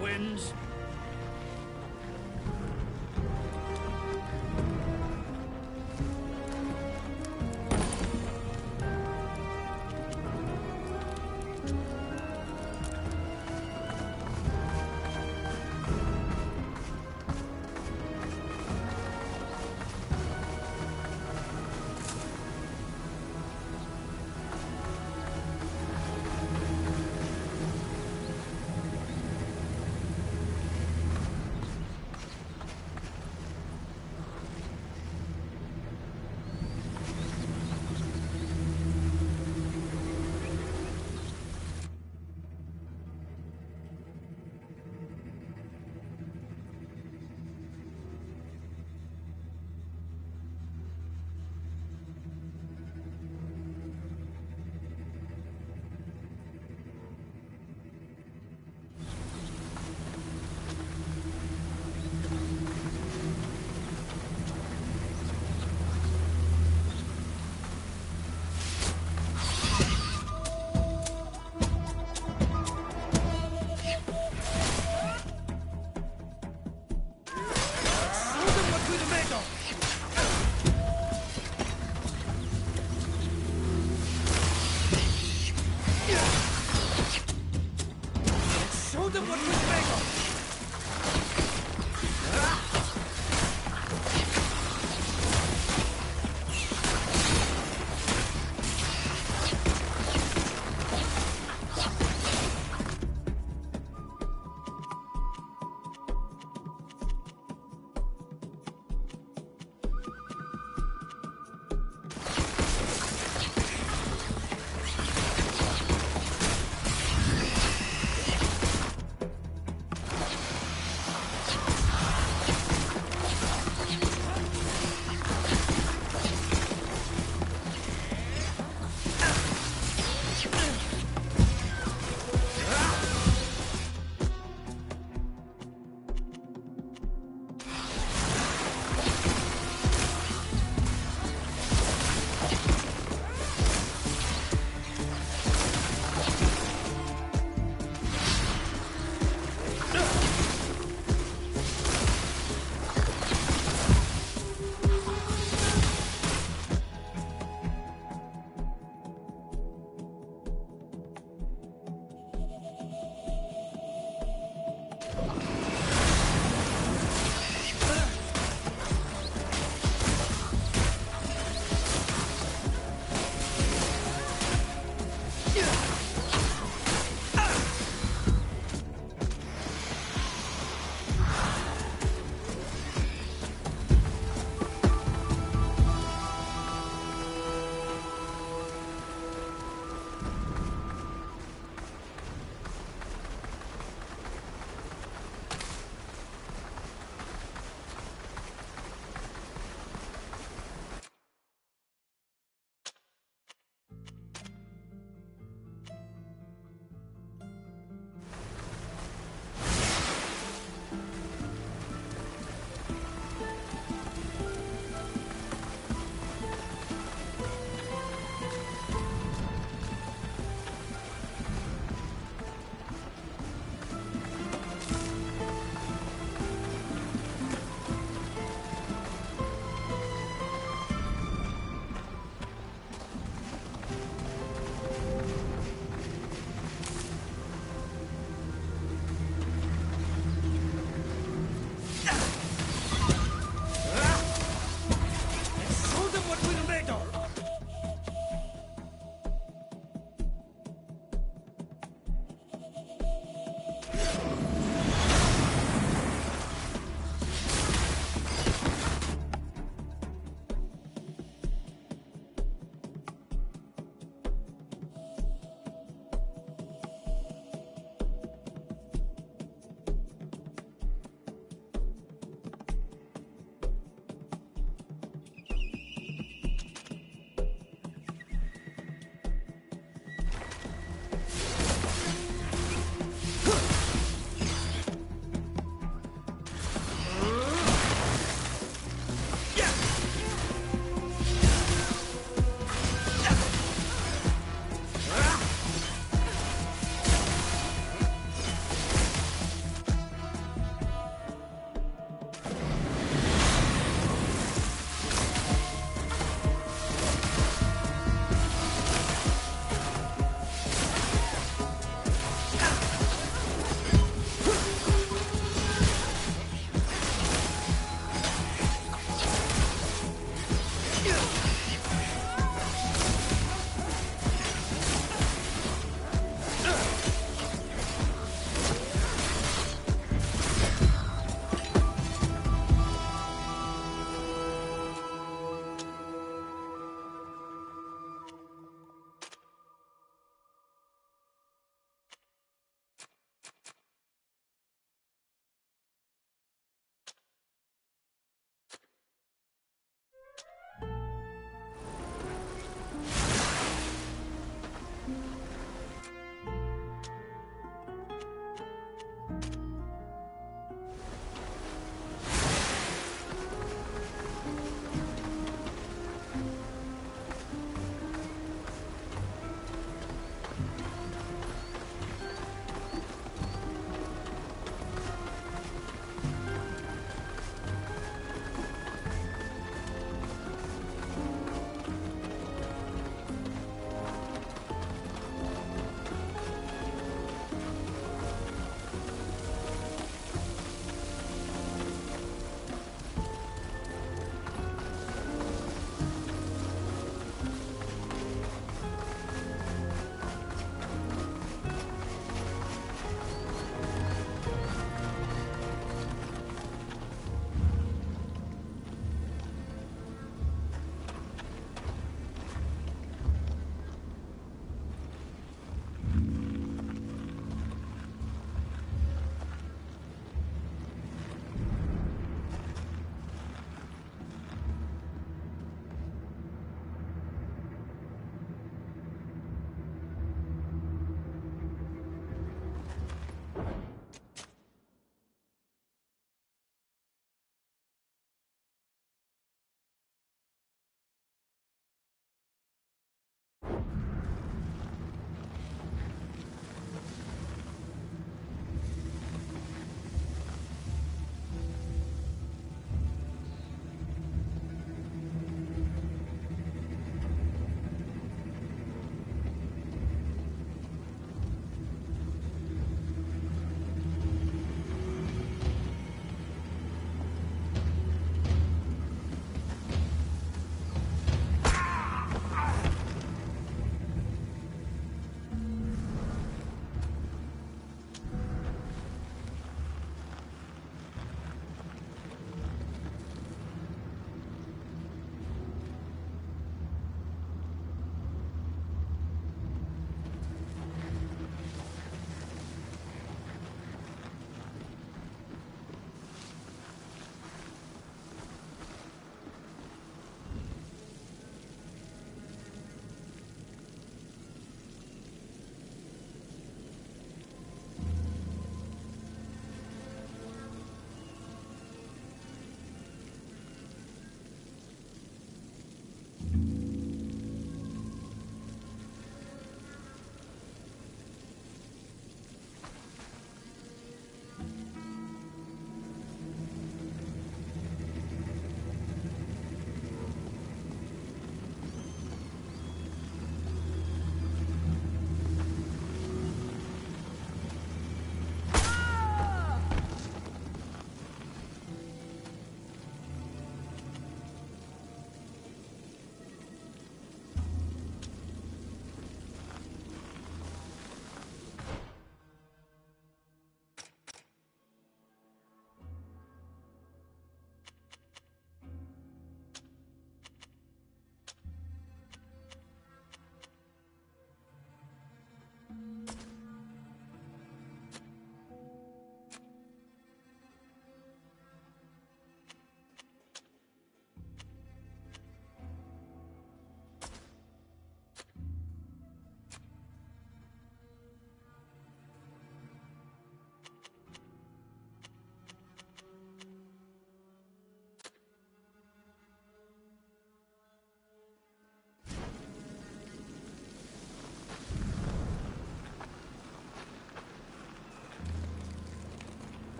wins.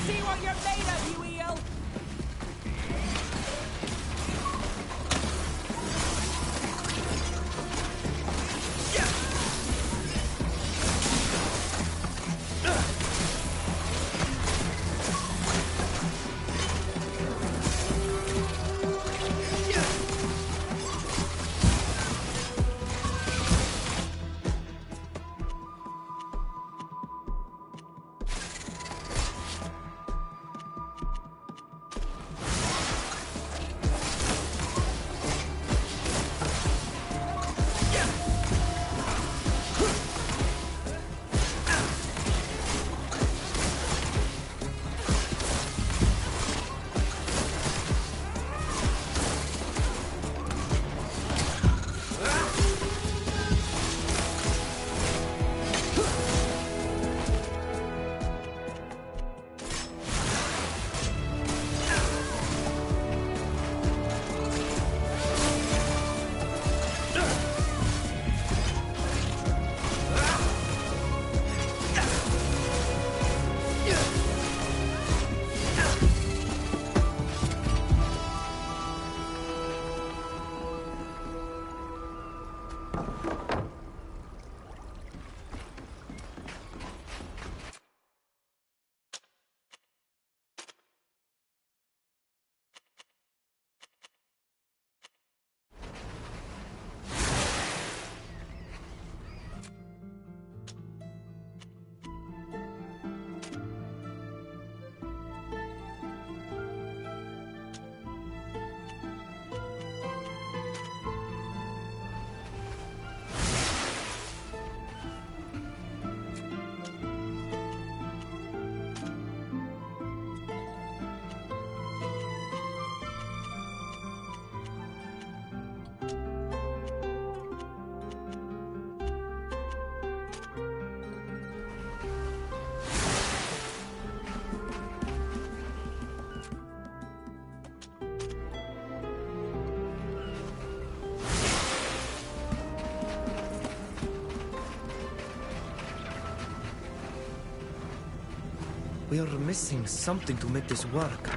See what you're made of, you eel! We are missing something to make this work.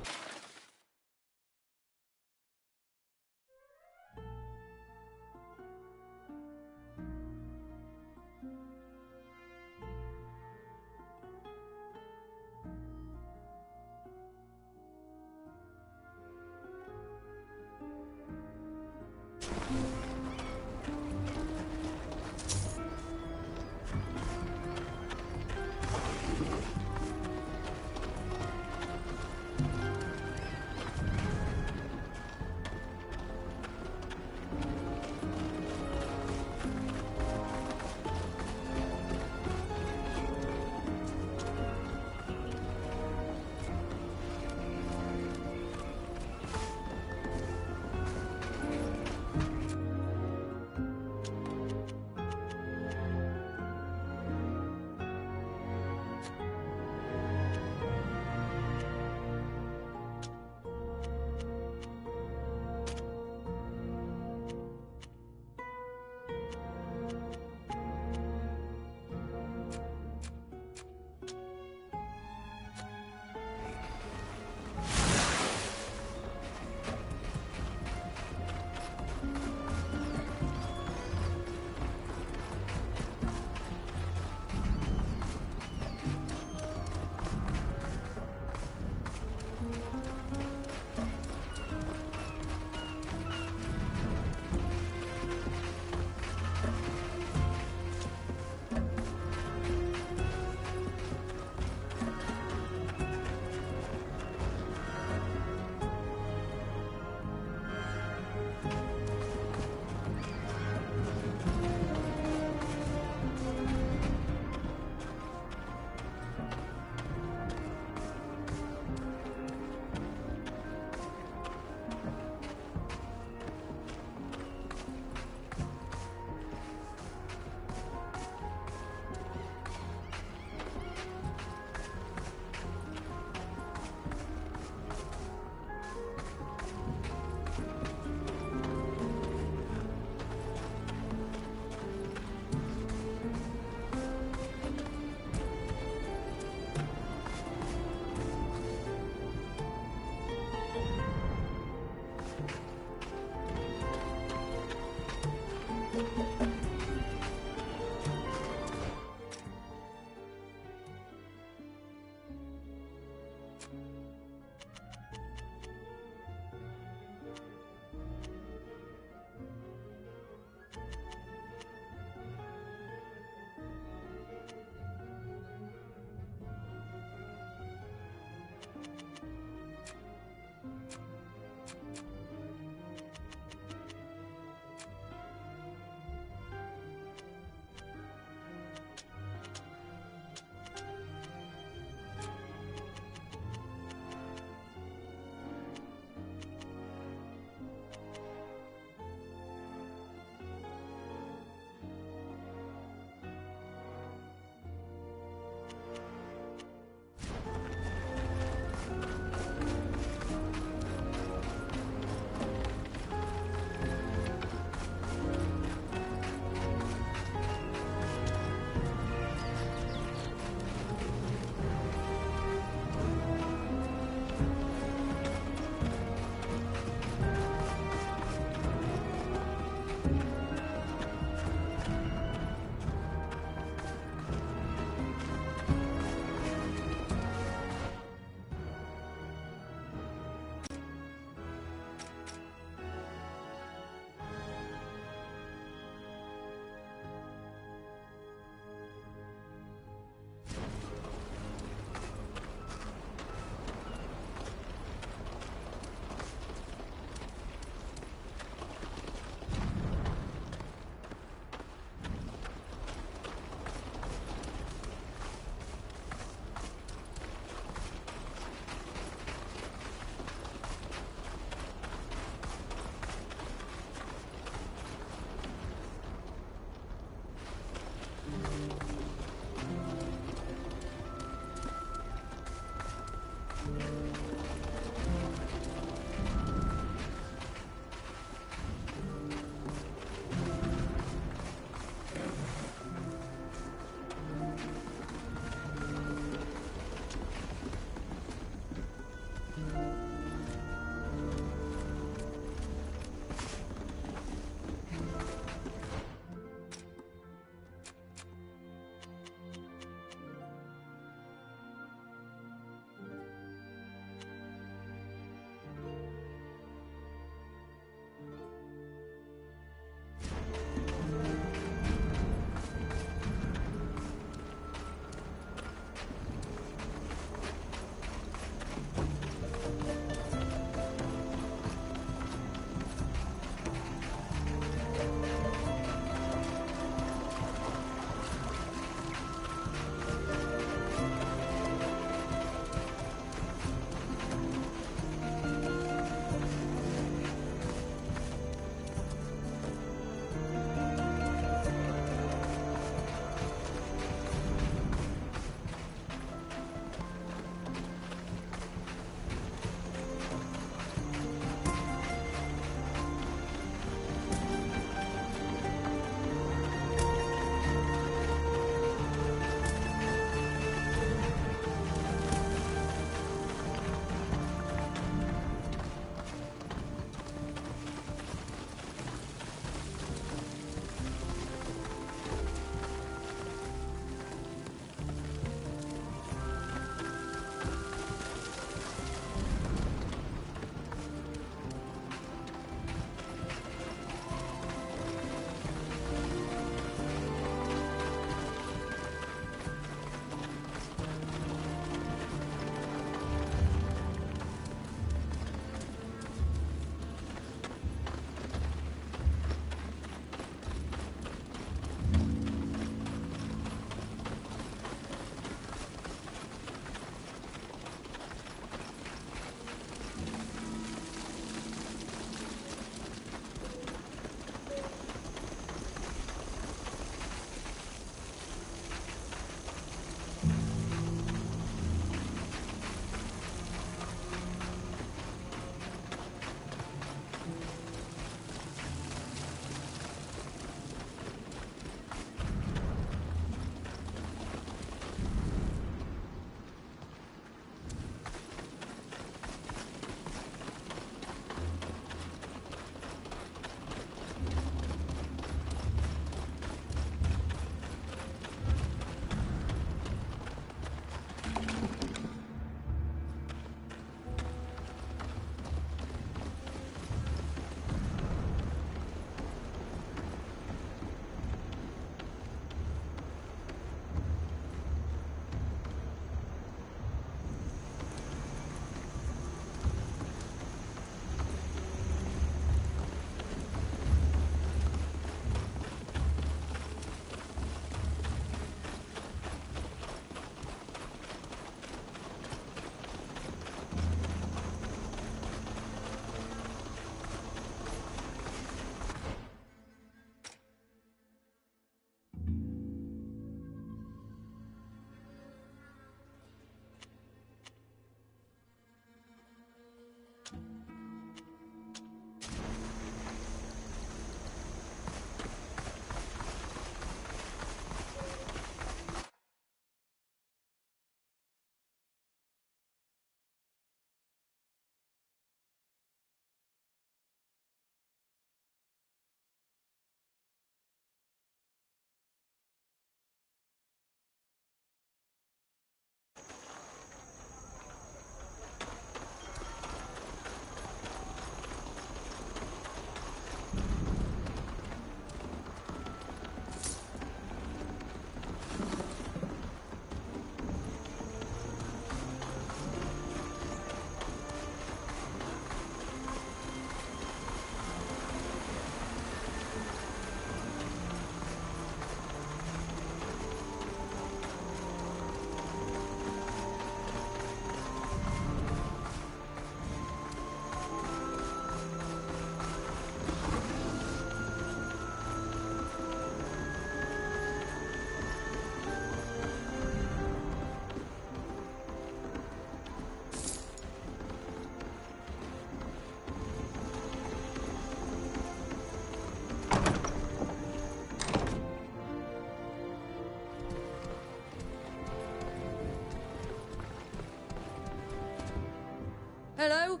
Hello?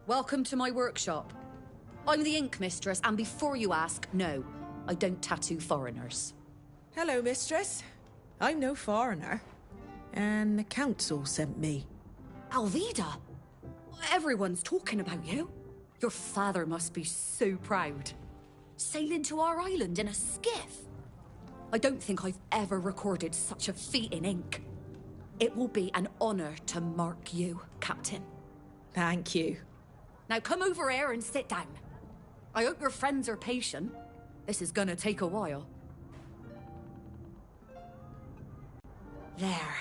Welcome to my workshop. I'm the ink mistress, and before you ask, no, I don't tattoo foreigners. Hello, mistress. I'm no foreigner. And the council sent me. Alvida? Everyone's talking about you. Your father must be so proud. Sailing to our island in a skiff. I don't think I've ever recorded such a feat in ink. It will be an honor to mark you, Captain. Thank you. Now come over here and sit down. I hope your friends are patient. This is gonna take a while. There.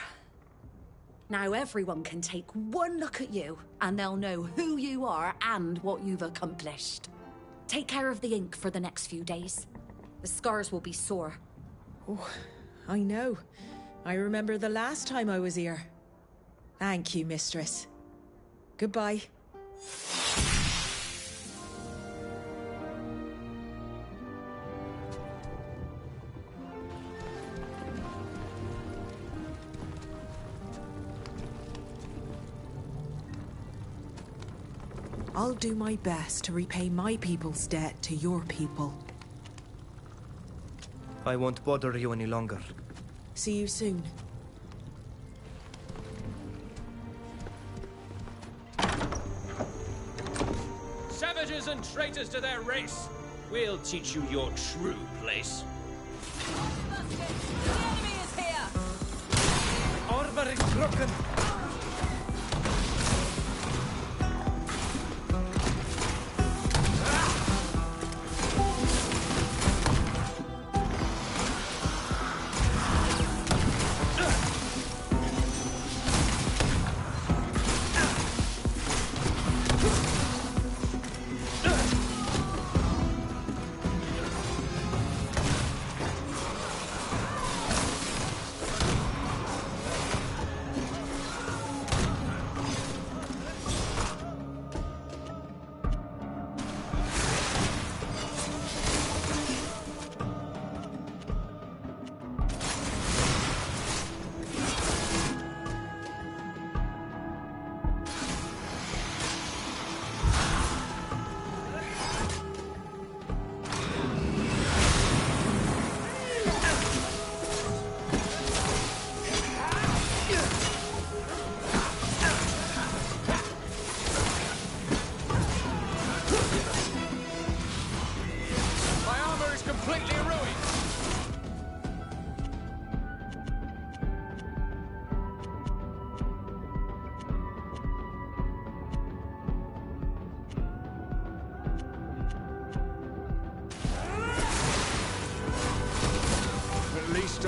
Now everyone can take one look at you, and they'll know who you are and what you've accomplished. Take care of the ink for the next few days. The scars will be sore. Oh, I know. I remember the last time I was here. Thank you, mistress. Goodbye. I'll do my best to repay my people's debt to your people. I won't bother you any longer. See you soon. Savages and traitors to their race! We'll teach you your true place. The enemy is here! Armor is broken!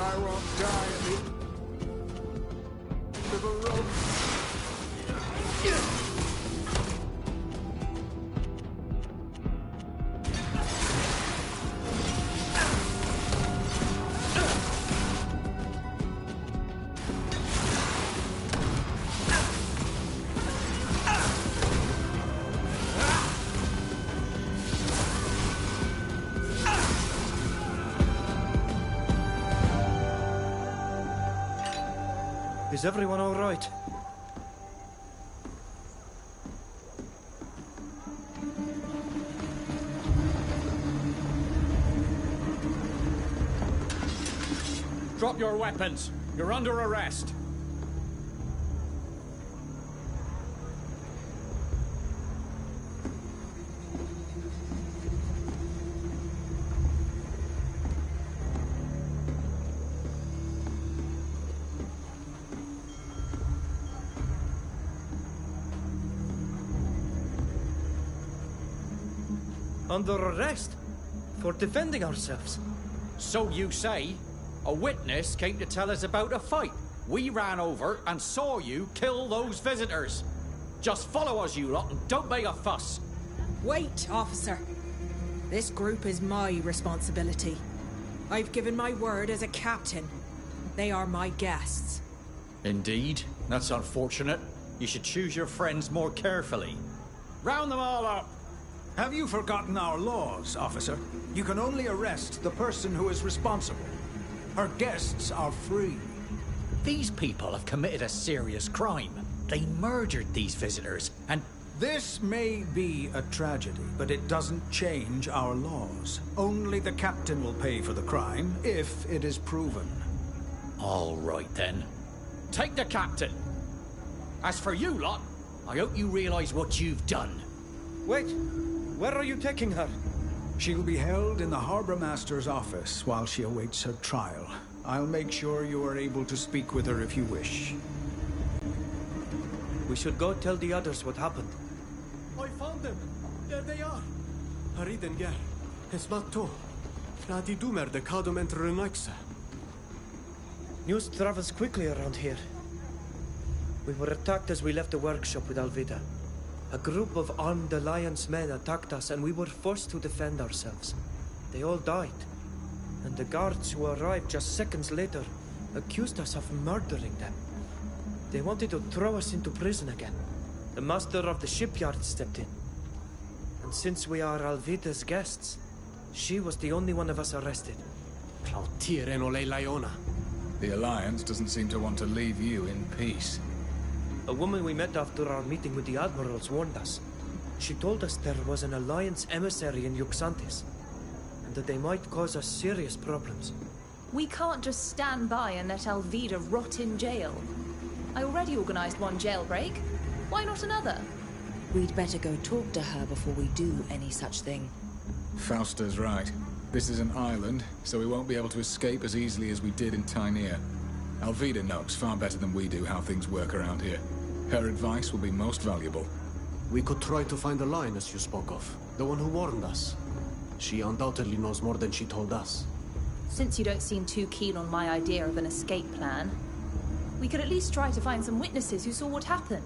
I won't die in the river road. Is everyone all right? Drop your weapons. You're under arrest. Under arrest? For defending ourselves? So you say. A witness came to tell us about a fight. We ran over and saw you kill those visitors. Just follow us, you lot, and don't make a fuss. Wait, officer. This group is my responsibility. I've given my word as a captain. They are my guests. Indeed. That's unfortunate. You should choose your friends more carefully. Round them all up! Have you forgotten our laws, officer? You can only arrest the person who is responsible. Her guests are free. These people have committed a serious crime. They murdered these visitors, and This may be a tragedy, but it doesn't change our laws. Only the captain will pay for the crime, if it is proven. All right, then. Take the captain. As for you lot, I hope you realize what you've done. Wait, where are you taking her? She'll be held in the Harbor Master's office while she awaits her trial. I'll make sure you are able to speak with her if you wish. We should go tell the others what happened. I found them! There they are! Hariden ger, Esmatto, Flati Dumer de Kadum Entrenaxa. News travels quickly around here. We were attacked as we left the workshop with Alvida. A group of armed Alliance men attacked us and we were forced to defend ourselves. They all died. And the guards who arrived just seconds later accused us of murdering them. They wanted to throw us into prison again. The master of the shipyard stepped in. And since we are Alvida's guests, she was the only one of us arrested. Clautireno le Liona. The Alliance doesn't seem to want to leave you in peace. A woman we met after our meeting with the admirals warned us. She told us there was an Alliance emissary in Yuxantis, and that they might cause us serious problems. We can't just stand by and let Alvida rot in jail. I already organized one jailbreak. Why not another? We'd better go talk to her before we do any such thing. Fausta's right. This is an island, so we won't be able to escape as easily as we did in Tainir. Alvida knows far better than we do how things work around here. Her advice will be most valuable. We could try to find the lioness you spoke of, the one who warned us. She undoubtedly knows more than she told us. Since you don't seem too keen on my idea of an escape plan, we could at least try to find some witnesses who saw what happened.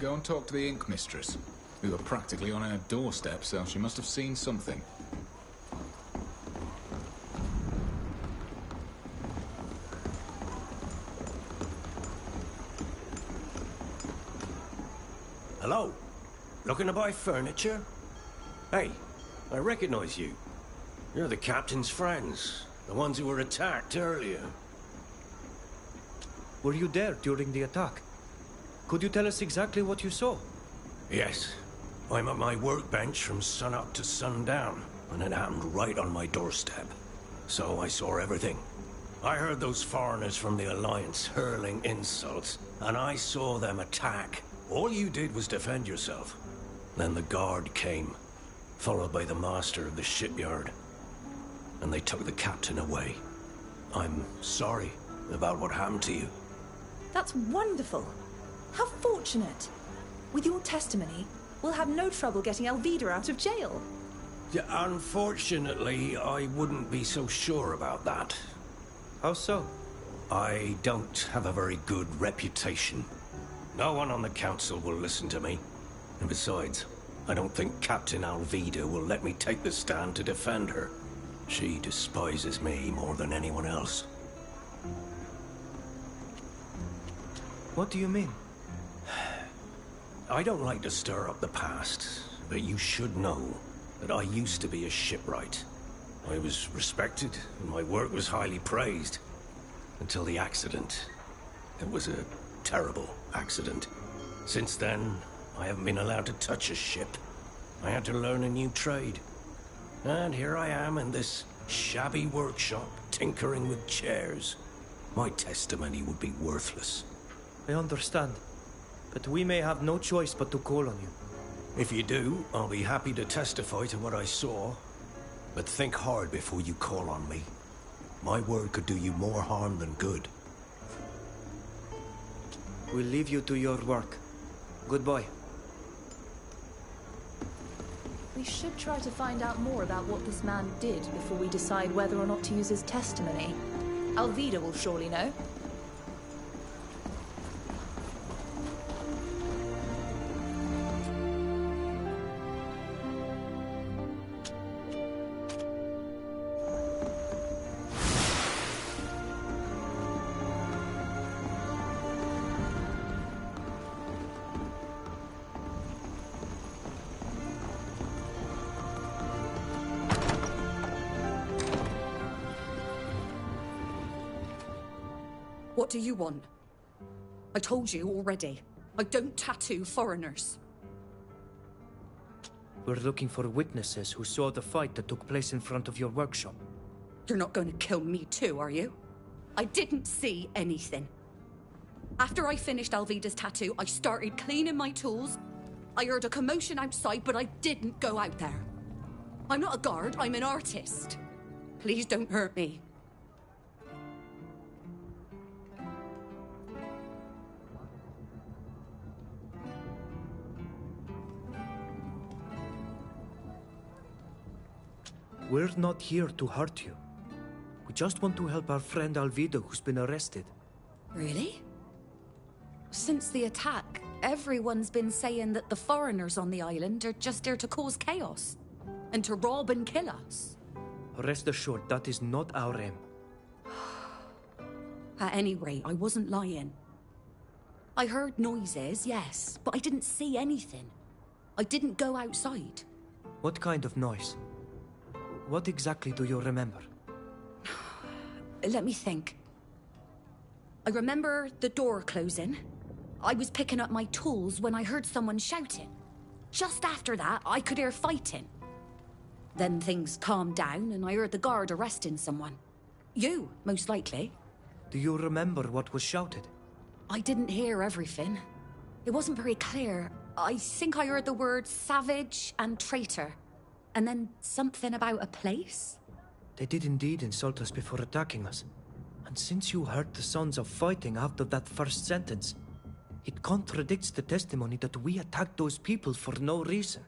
go and talk to the Ink Mistress. We were practically on our doorstep, so she must have seen something. Hello? Looking to buy furniture? Hey, I recognize you. You're the captain's friends. The ones who were attacked earlier. Were you there during the attack? Could you tell us exactly what you saw? Yes. I'm at my workbench from sunup to sundown, and it happened right on my doorstep. So I saw everything. I heard those foreigners from the Alliance hurling insults, and I saw them attack. All you did was defend yourself. Then the guard came, followed by the master of the shipyard. And they took the captain away. I'm sorry about what happened to you. That's wonderful. How fortunate. With your testimony, we'll have no trouble getting Alvida out of jail. Yeah, unfortunately, I wouldn't be so sure about that. How so? I don't have a very good reputation. No one on the council will listen to me. And besides, I don't think Captain Alvida will let me take the stand to defend her. She despises me more than anyone else. What do you mean? I don't like to stir up the past, but you should know that I used to be a shipwright. I was respected, and my work was highly praised. Until the accident. It was a terrible accident. Since then, I haven't been allowed to touch a ship. I had to learn a new trade. And here I am in this shabby workshop, tinkering with chairs. My testimony would be worthless. I understand. But we may have no choice but to call on you. If you do, I'll be happy to testify to what I saw. But think hard before you call on me. My word could do you more harm than good. We'll leave you to your work. Goodbye. We should try to find out more about what this man did before we decide whether or not to use his testimony. Alvida will surely know. What do you want? I told you already. I don't tattoo foreigners. We're looking for witnesses who saw the fight that took place in front of your workshop. You're not going to kill me too, are you? I didn't see anything. After I finished Alvida's tattoo, I started cleaning my tools. I heard a commotion outside, but I didn't go out there. I'm not a guard, I'm an artist. Please don't hurt me. We're not here to hurt you. We just want to help our friend Alvida, who's been arrested. Really? Since the attack, everyone's been saying that the foreigners on the island are just there to cause chaos. And to rob and kill us. Rest assured, that is not our aim. At any rate, I wasn't lying. I heard noises, yes, but I didn't see anything. I didn't go outside. What kind of noise? What exactly do you remember? Let me think. I remember the door closing. I was picking up my tools when I heard someone shouting. Just after that, I could hear fighting. Then things calmed down and I heard the guard arresting someone. You, most likely. Do you remember what was shouted? I didn't hear everything. It wasn't very clear. I think I heard the words savage and traitor. And then something about a place? They did indeed insult us before attacking us. And since you heard the sounds of fighting after that first sentence, it contradicts the testimony that we attacked those people for no reason.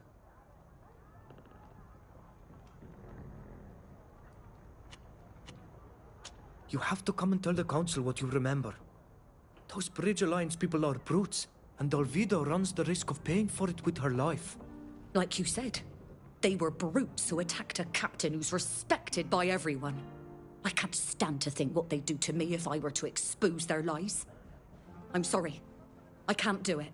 You have to come and tell the council what you remember. Those Bridge Alliance people are brutes. And Alvida runs the risk of paying for it with her life. Like you said, they were brutes who attacked a captain who's respected by everyone. I can't stand to think what they'd do to me if I were to expose their lies. I'm sorry. I can't do it.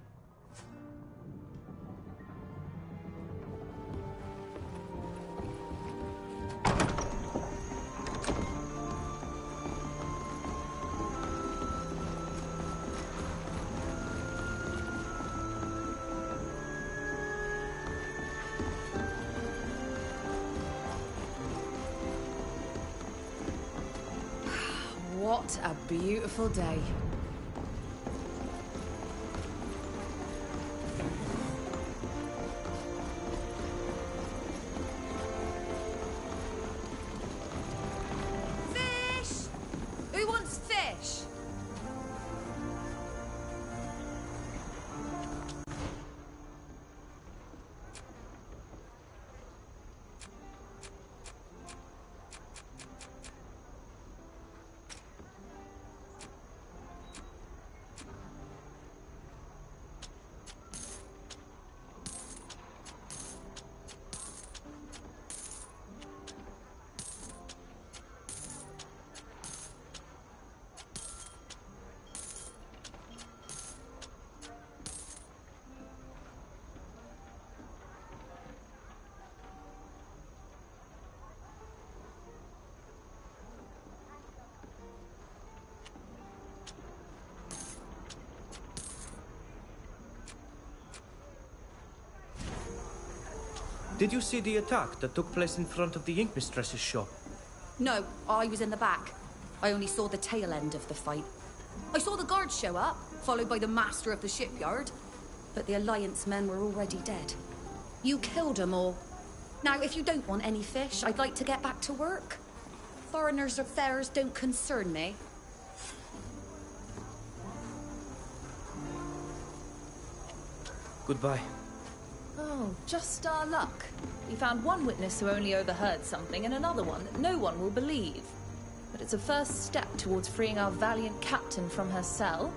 What a beautiful day. Fish! Who wants fish? Did you see the attack that took place in front of the Ink Mistress's shop? No, I was in the back. I only saw the tail end of the fight. I saw the guards show up, followed by the master of the shipyard. But the Alliance men were already dead. You killed them all. Now, if you don't want any fish, I'd like to get back to work. Foreigners' affairs don't concern me. Goodbye. Oh, just our luck. We found one witness who only overheard something and another one that no one will believe. But it's a first step towards freeing our valiant captain from her cell.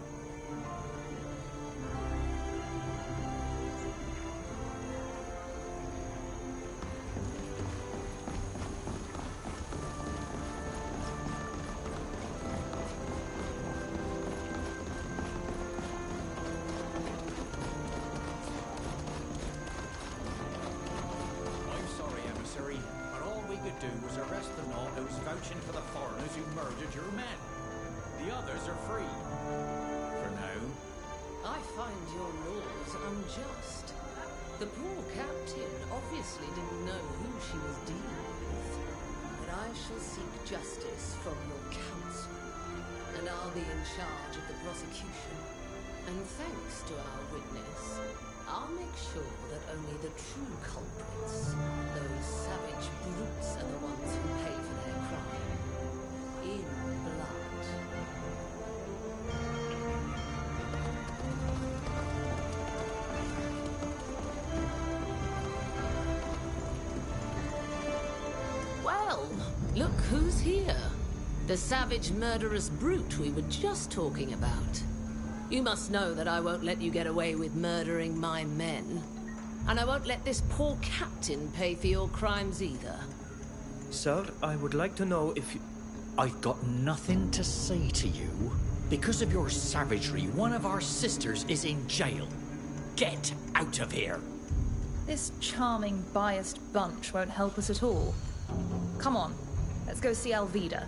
Look who's here. The savage, murderous brute we were just talking about. You must know that I won't let you get away with murdering my men. And I won't let this poor captain pay for your crimes either. Sir, I would like to know if you... I've got nothing to say to you. Because of your savagery, one of our sisters is in jail. Get out of here. This charming, biased bunch won't help us at all. Come on, let's go see Alvida.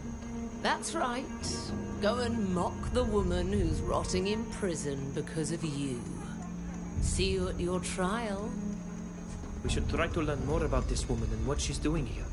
That's right. Go and mock the woman who's rotting in prison because of you. See you at your trial. We should try to learn more about this woman and what she's doing here.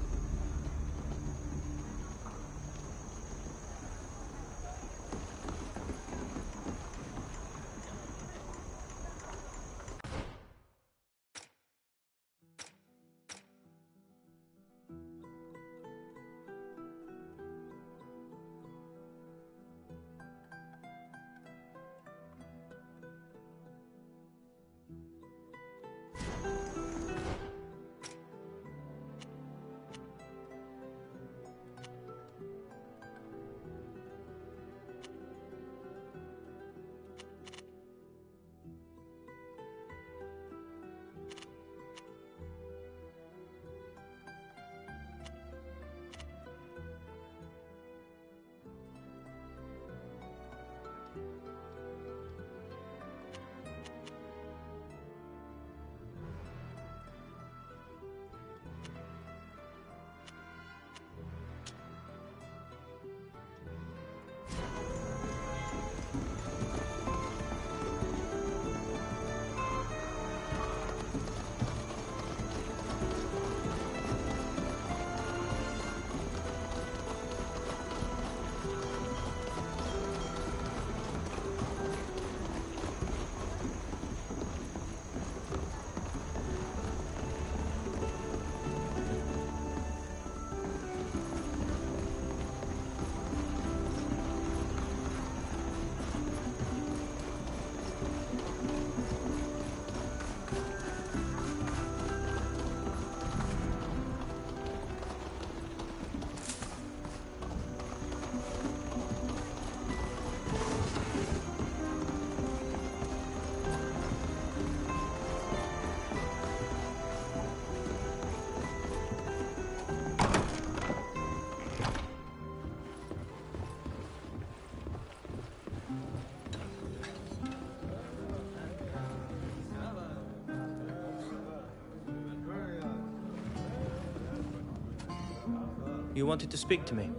You wanted to speak to me?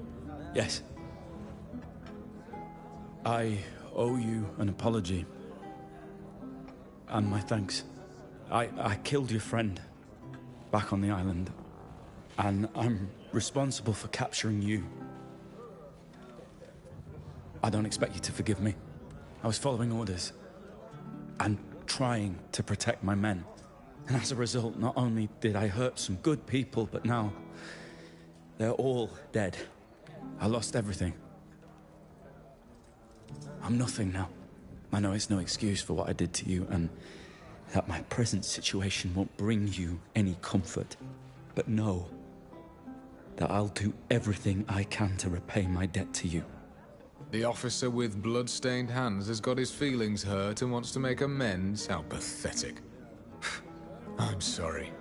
Yes. I owe you an apology. And my thanks. I killed your friend back on the island. And I'm responsible for capturing you. I don't expect you to forgive me. I was following orders. And trying to protect my men. And as a result, not only did I hurt some good people, but now they're all dead. I lost everything. I'm nothing now. I know it's no excuse for what I did to you, and that my present situation won't bring you any comfort. But know that I'll do everything I can to repay my debt to you. The officer with blood-stained hands has got his feelings hurt and wants to make amends? How pathetic. I'm sorry,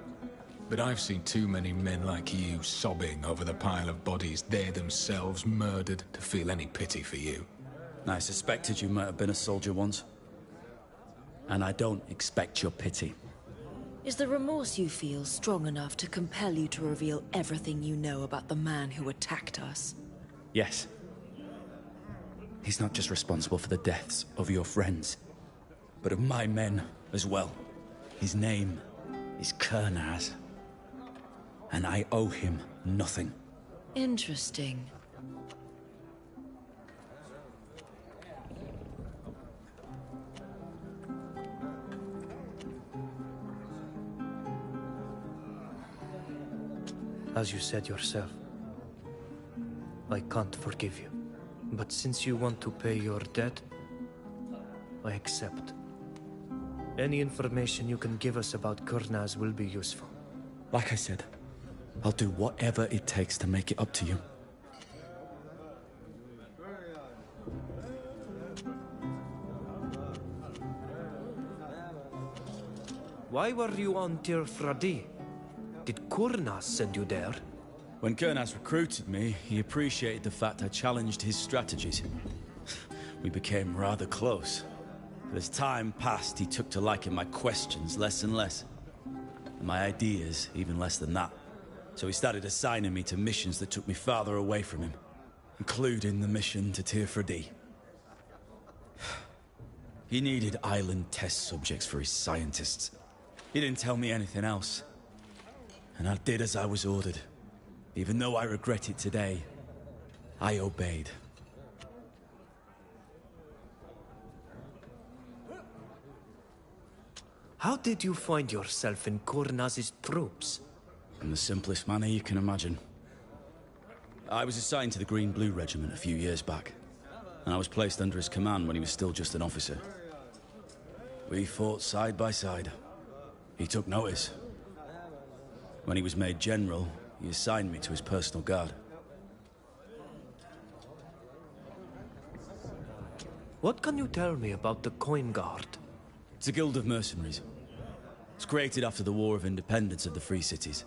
but I've seen too many men like you sobbing over the pile of bodies they themselves murdered to feel any pity for you. I suspected you might have been a soldier once. And I don't expect your pity. Is the remorse you feel strong enough to compel you to reveal everything you know about the man who attacked us? Yes. He's not just responsible for the deaths of your friends, but of my men as well. His name is Kernaz. And I owe him nothing. Interesting. As you said yourself, I can't forgive you. But since you want to pay your debt, I accept. Any information you can give us about Kernaz will be useful. Like I said, I'll do whatever it takes to make it up to you. Why were you on Tir Fradi? Did Kernaz send you there? When Kernaz recruited me, he appreciated the fact I challenged his strategies. We became rather close. But as time passed, he took to liking my questions less and less. And my ideas even less than that. So he started assigning me to missions that took me farther away from him, including the mission to Tir Fradi. He needed island test subjects for his scientists. He didn't tell me anything else. And I did as I was ordered. Even though I regret it today, I obeyed. How did you find yourself in Kernaz's troops? In the simplest manner you can imagine. I was assigned to the Green-Blue Regiment a few years back, and I was placed under his command when he was still just an officer. We fought side by side. He took notice. When he was made general, he assigned me to his personal guard. What can you tell me about the Coin Guard? It's a guild of mercenaries. It's created after the War of Independence of the Free Cities.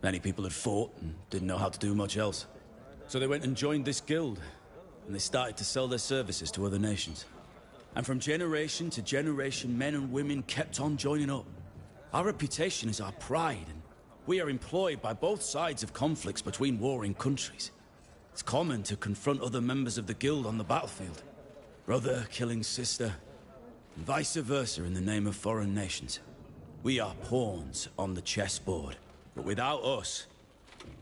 Many people had fought and didn't know how to do much else. So they went and joined this guild, and they started to sell their services to other nations. And from generation to generation, men and women kept on joining up. Our reputation is our pride, and we are employed by both sides of conflicts between warring countries. It's common to confront other members of the guild on the battlefield. Brother killing sister, and vice versa in the name of foreign nations. We are pawns on the chessboard, but without us,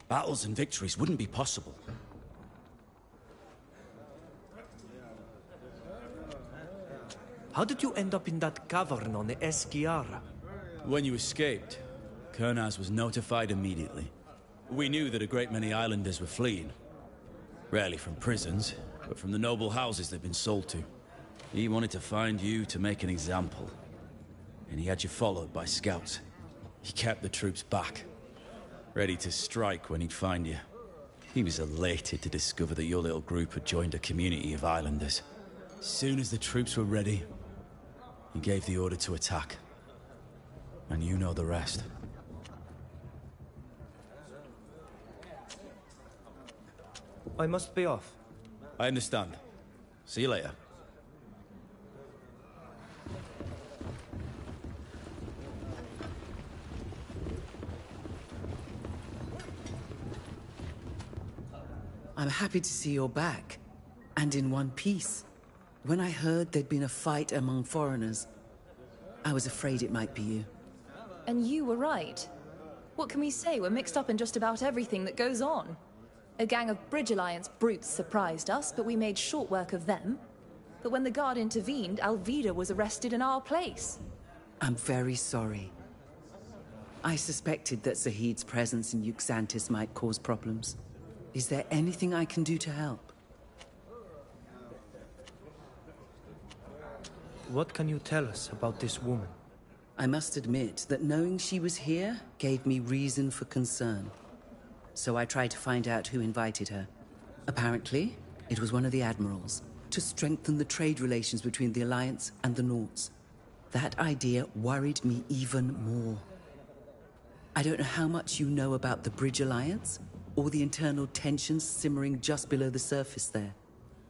battles and victories wouldn't be possible. How did you end up in that cavern on the Esquiara? When you escaped, Kernaz was notified immediately. We knew that a great many islanders were fleeing. Rarely from prisons, but from the noble houses they'd been sold to. He wanted to find you to make an example. And he had you followed by scouts. He kept the troops back, ready to strike when he'd find you. He was elated to discover that your little group had joined a community of islanders. As soon as the troops were ready, he gave the order to attack. And you know the rest. I must be off. I understand. See you later. I'm happy to see you're back, and in one piece. When I heard there'd been a fight among foreigners, I was afraid it might be you. And you were right. What can we say? We're mixed up in just about everything that goes on. A gang of Bridge Alliance brutes surprised us, but we made short work of them. But when the guard intervened, Alvida was arrested in our place. I'm very sorry. I suspected that Zahid's presence in Yuxantis might cause problems. Is there anything I can do to help? What can you tell us about this woman? I must admit that knowing she was here gave me reason for concern. So I tried to find out who invited her. Apparently, it was one of the admirals, to strengthen the trade relations between the Alliance and the Nauts. That idea worried me even more. I don't know how much you know about the Bridge Alliance, or the internal tensions simmering just below the surface there.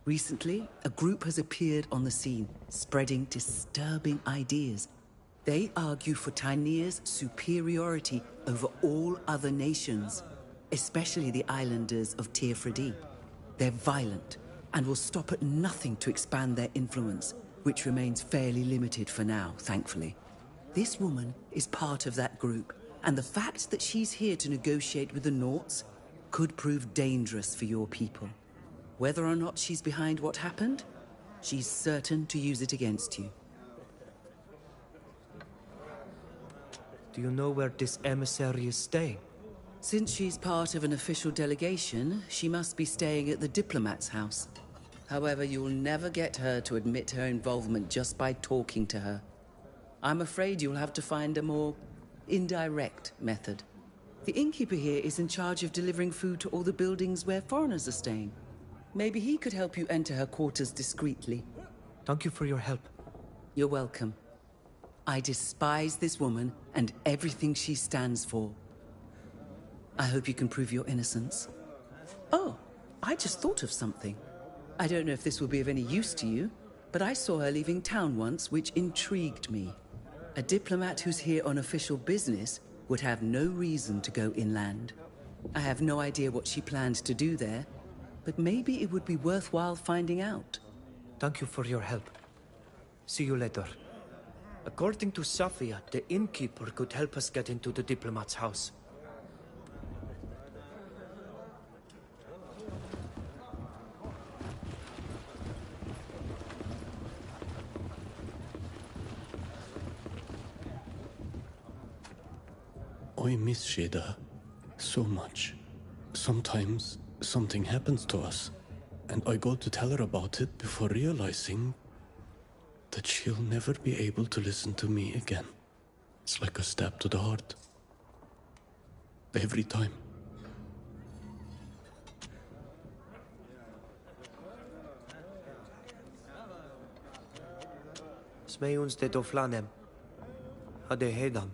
Recently, a group has appeared on the scene, spreading disturbing ideas. They argue for Tynir's superiority over all other nations, especially the islanders of Teofredi. They're violent, and will stop at nothing to expand their influence, which remains fairly limited for now, thankfully. This woman is part of that group, and the fact that she's here to negotiate with the Nauts could prove dangerous for your people. Whether or not she's behind what happened, she's certain to use it against you. Do you know where this emissary is staying? Since she's part of an official delegation, she must be staying at the diplomat's house. However, you'll never get her to admit her involvement just by talking to her. I'm afraid you'll have to find a more indirect method. The innkeeper here is in charge of delivering food to all the buildings where foreigners are staying. Maybe he could help you enter her quarters discreetly. Thank you for your help. You're welcome. I despise this woman and everything she stands for. I hope you can prove your innocence. Oh, I just thought of something. I don't know if this will be of any use to you, but I saw her leaving town once, which intrigued me. A diplomat who's here on official business would have no reason to go inland. I have no idea what she planned to do there, but maybe it would be worthwhile finding out. Thank you for your help. See you later. According to Safia, the innkeeper could help us get into the diplomat's house. I miss Sheda so much. Sometimes something happens to us, and I go to tell her about it before realizing that she'll never be able to listen to me again. It's like a stab to the heart. Every time. Smejons de doflanem. Hade hedam.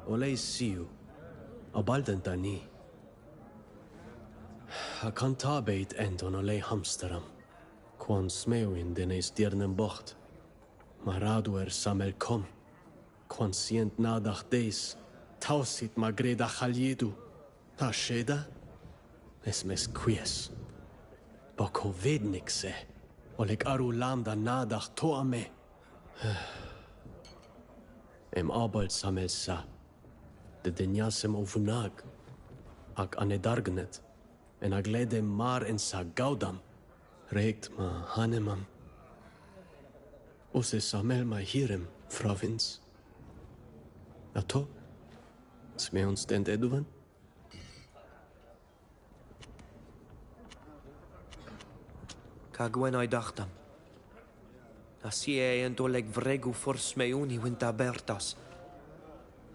Olej siu. Abalden tani. A kan ta beit endon olej hamsteram. Kwan smejwin den is diernen bocht. Maraduer samel kom. Kwan sient nadach deis. Tausit magreda chaljedu. Ta sheda? Es mes quies. Bako vednik se. Oleg aru lamda nadach toame. Em abal samel sa. De denjasem ovunag. Ak anedargnet. En agledem mar en sa gaudam. Regt ma hanemam. Ose samel ma hirem, Fravins. Ato? Sme ons dent eduvan? Kagwen ai dachtam. Asie en doleg vregu for smeuni winta bertas.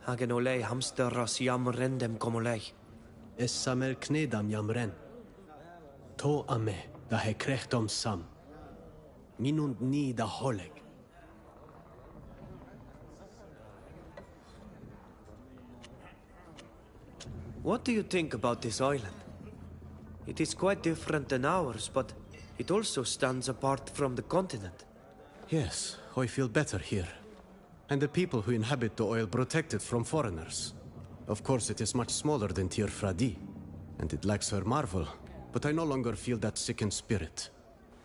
Hagen olej hamsterras jam rendem komolej. Es samel knedam jamren. To ame, da he krechtom sam. Minund ni da holeg. What do you think about this island? It is quite different than ours, but it also stands apart from the continent. Yes, I feel better here. And the people who inhabit the oil protected from foreigners. Of course, it is much smaller than Teofredi, and it lacks her marvel, but I no longer feel that sickened spirit.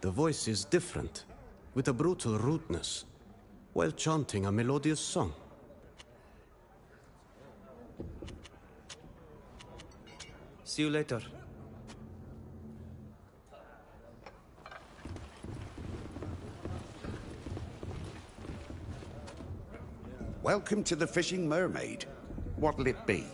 The voice is different, with a brutal rudeness, while chanting a melodious song. See you later. Welcome to the Fishing Mermaid. What'll it be?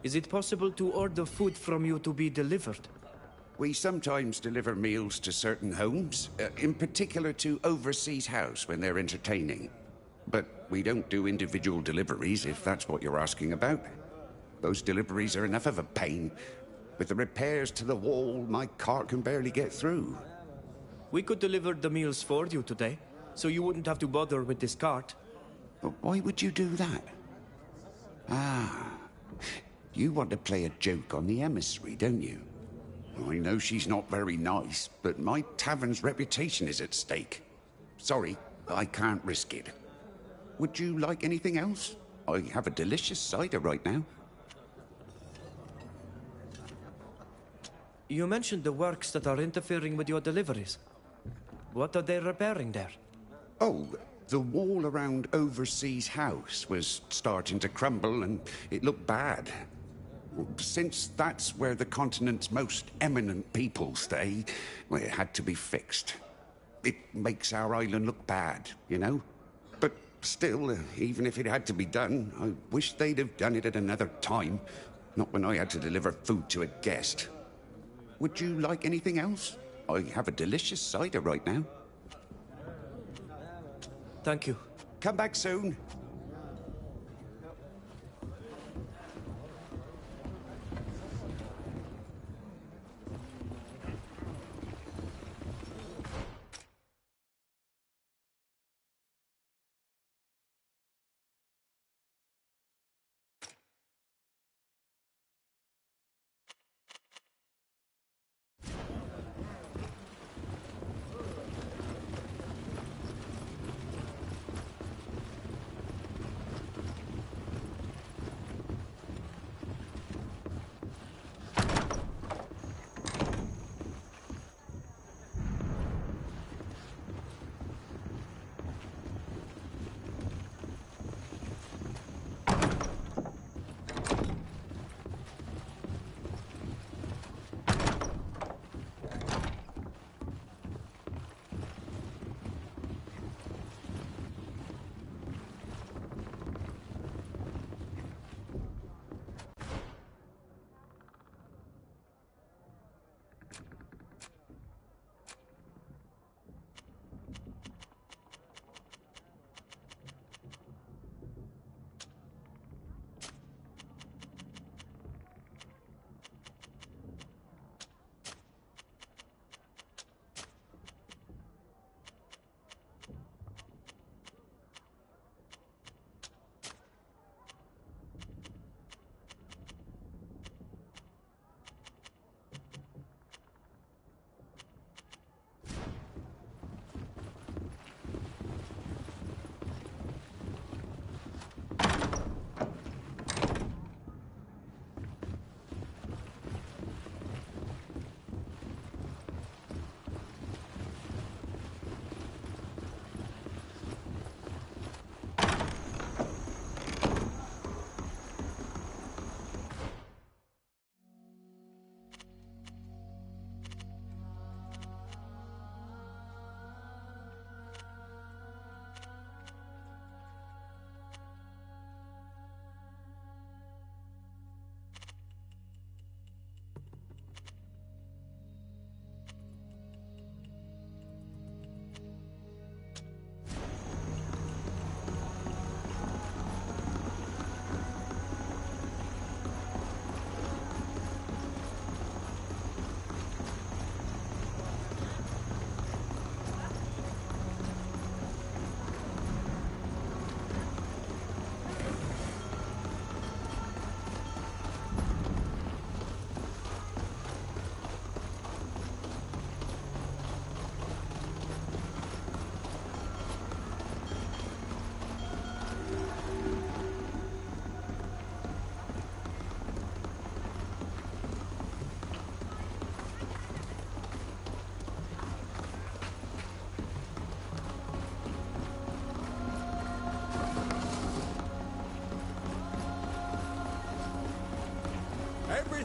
Is it possible to order food from you to be delivered? We sometimes deliver meals to certain homes, in particular to Overseas House when they're entertaining. But we don't do individual deliveries, if that's what you're asking about. Those deliveries are enough of a pain. With the repairs to the wall, my cart can barely get through. We could deliver the meals for you today, so you wouldn't have to bother with this cart. But why would you do that? Ah, you want to play a joke on the emissary, don't you? I know she's not very nice, but my tavern's reputation is at stake. Sorry, I can't risk it. Would you like anything else? I have a delicious cider right now. You mentioned the works that are interfering with your deliveries. What are they repairing there? Oh, the wall around Overseas House was starting to crumble and it looked bad. Since that's where the continent's most eminent people stay, well, it had to be fixed. It makes our island look bad, you know? But still, even if it had to be done, I wish they'd have done it at another time, not when I had to deliver food to a guest. Would you like anything else? I have a delicious cider right now. Thank you. Come back soon.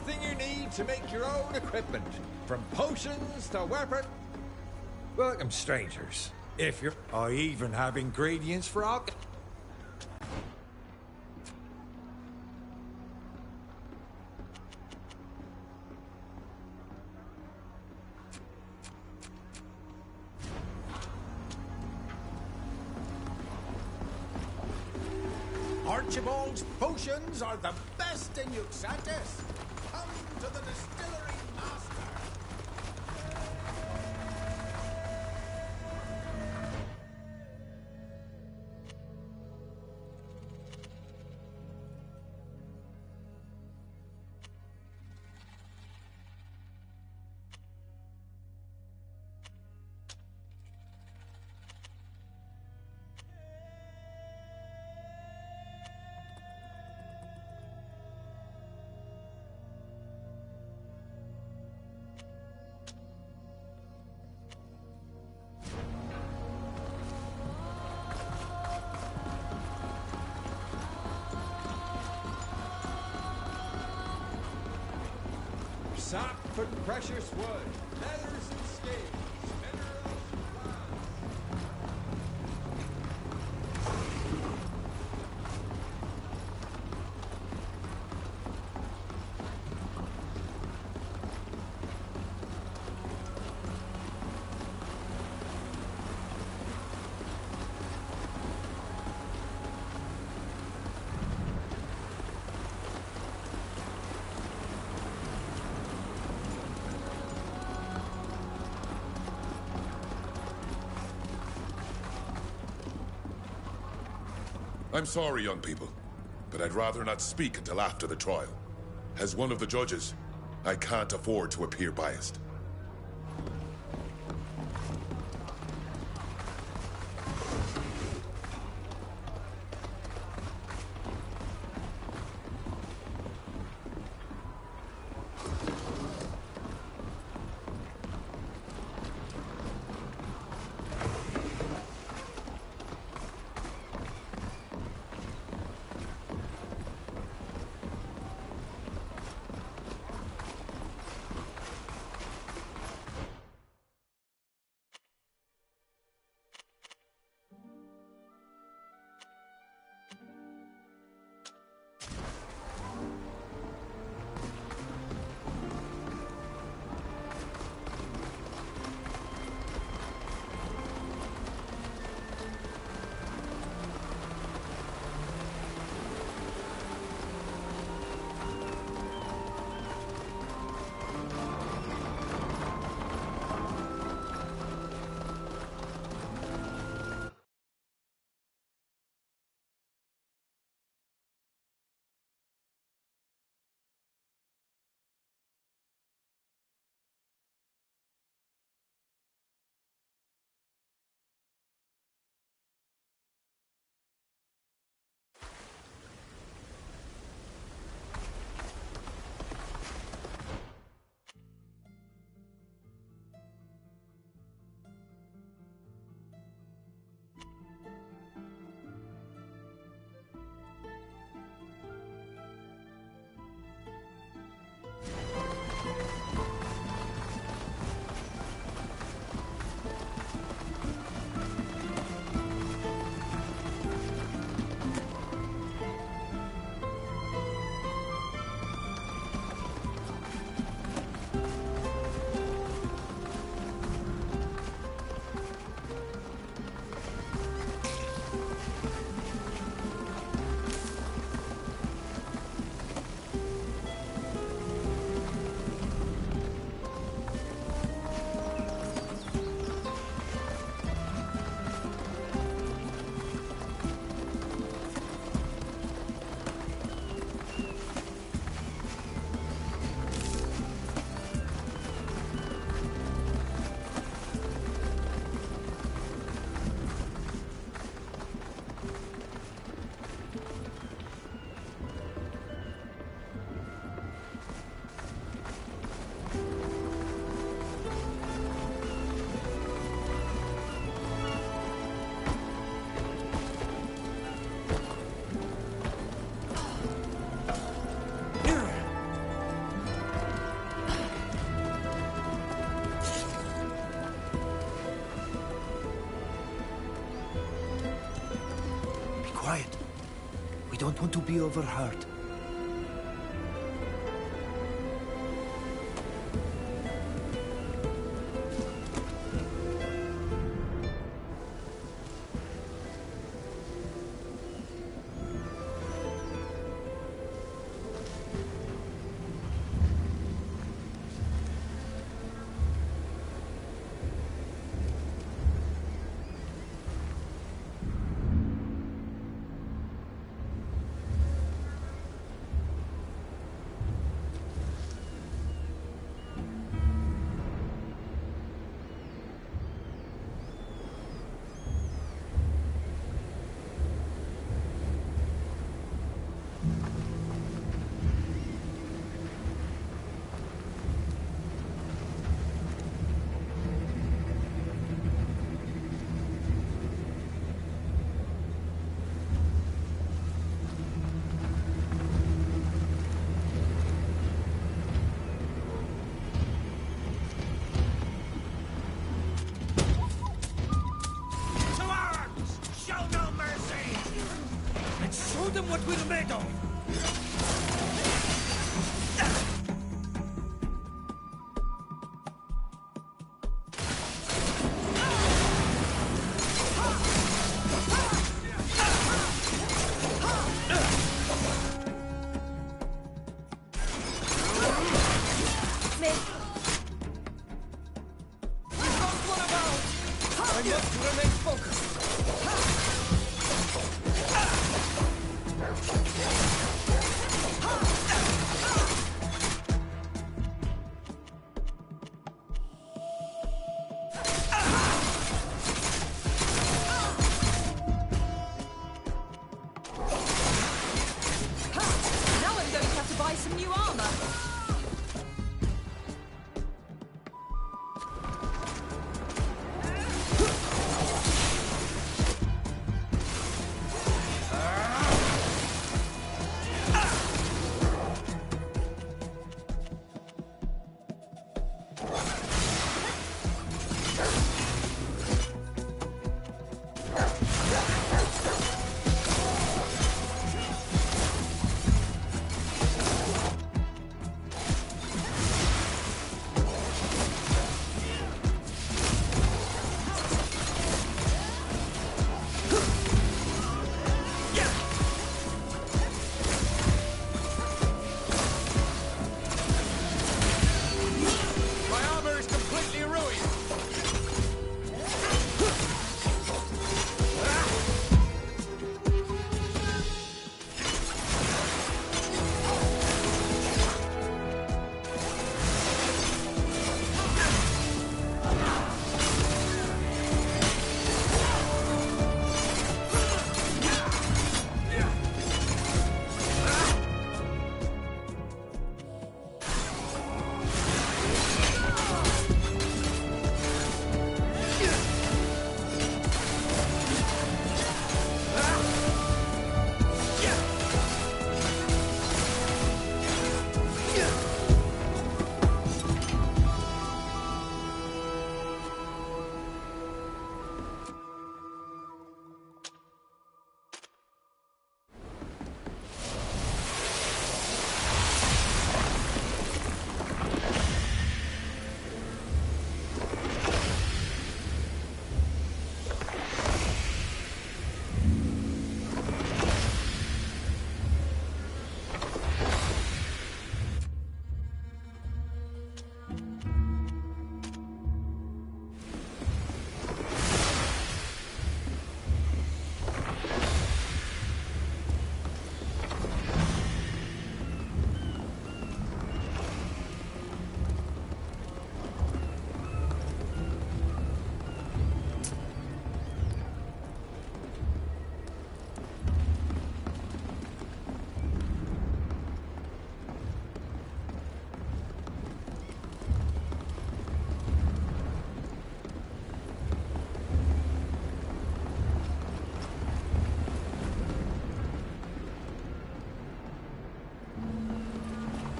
everything you need to make your own equipment, from potions to weapon. Welcome, strangers. If you're... I even have ingredients for alcohol. Archibald's potions are the best in Yuxantis. Come to the distillery, master. Sap and precious wood, leathers and scales, minerals and plants. I'm sorry, young people, but I'd rather not speak until after the trial. As one of the judges, I can't afford to appear biased. quiet. We don't want to be overheard. Show them what we're made of!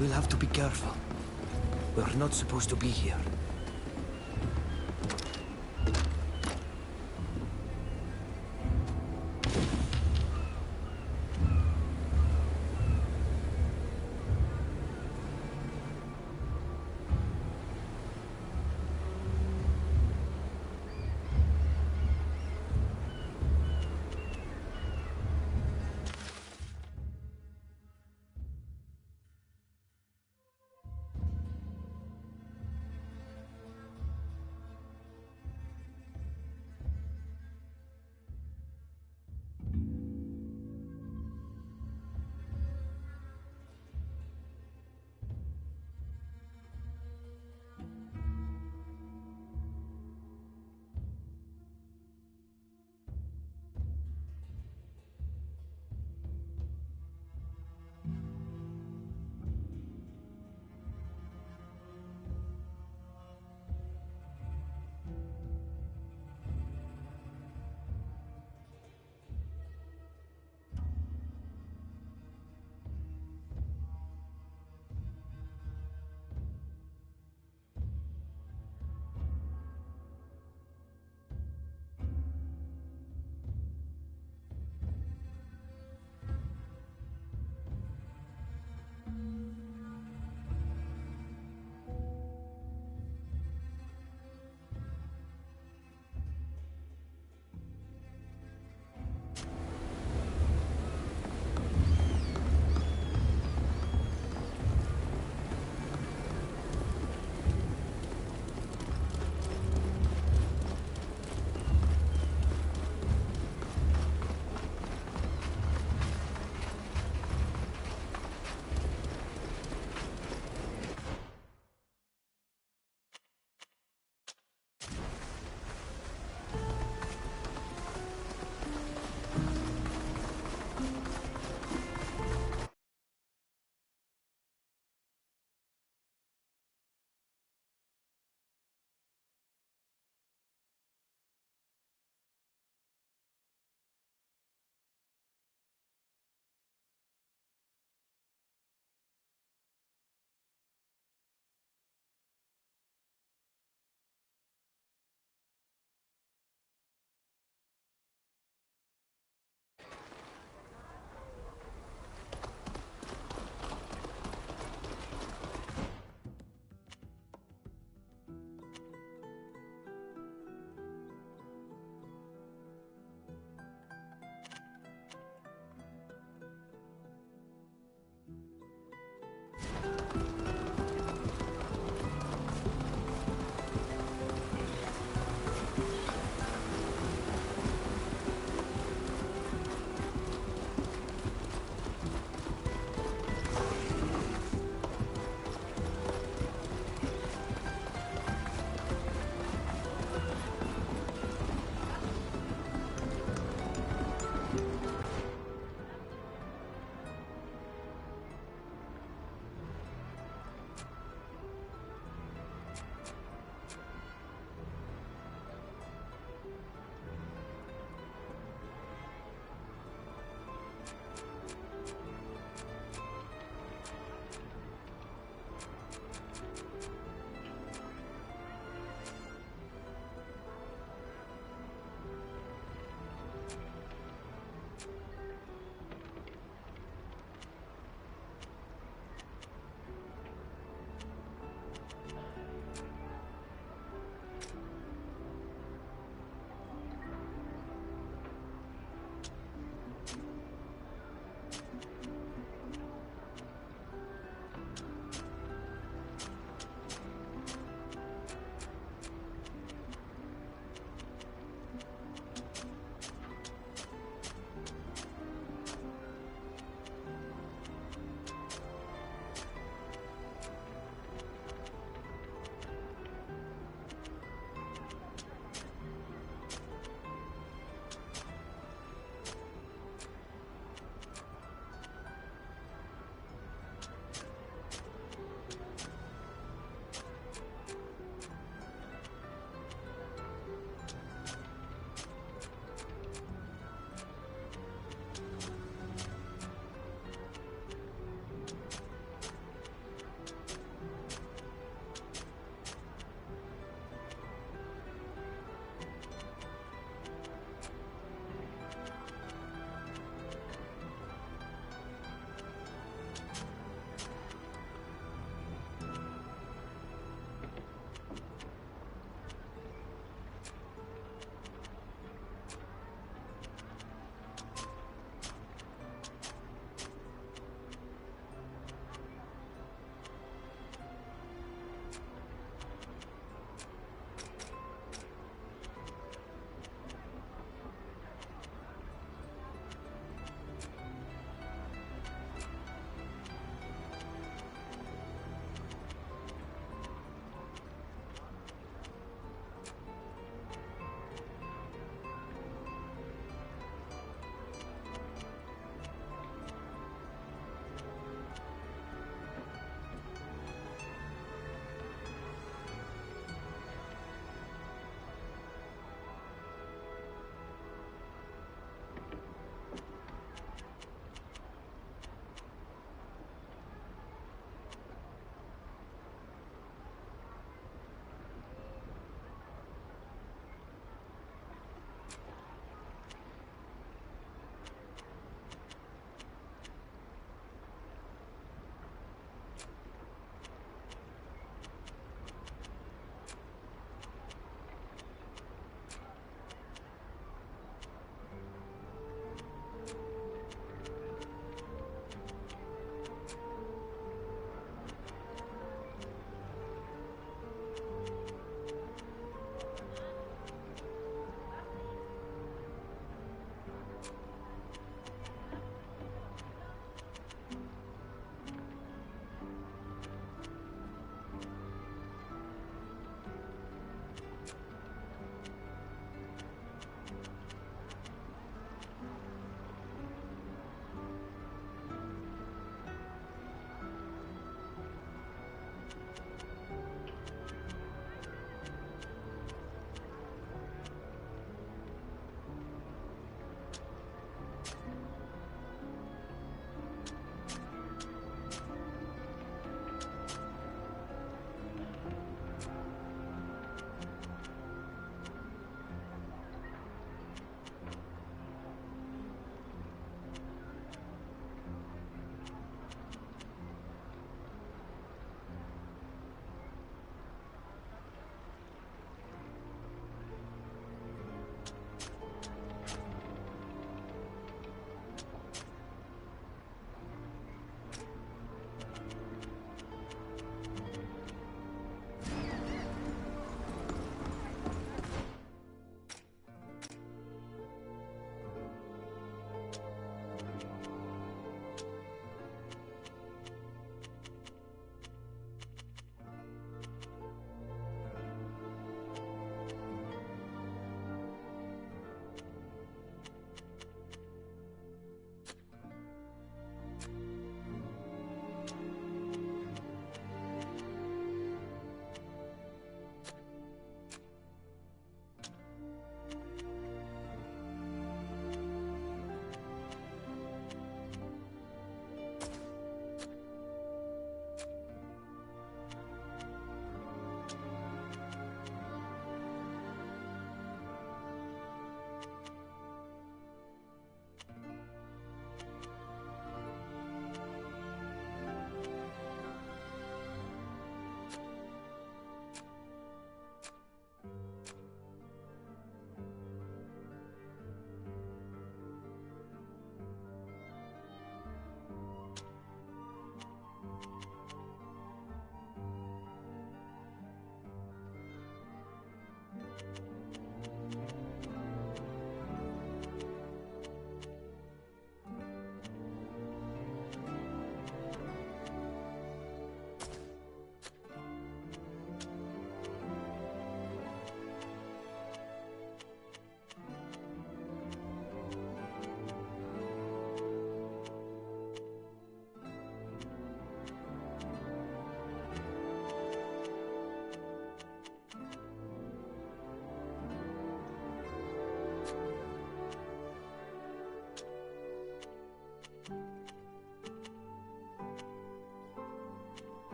We'll have to be careful. We're not supposed to be here.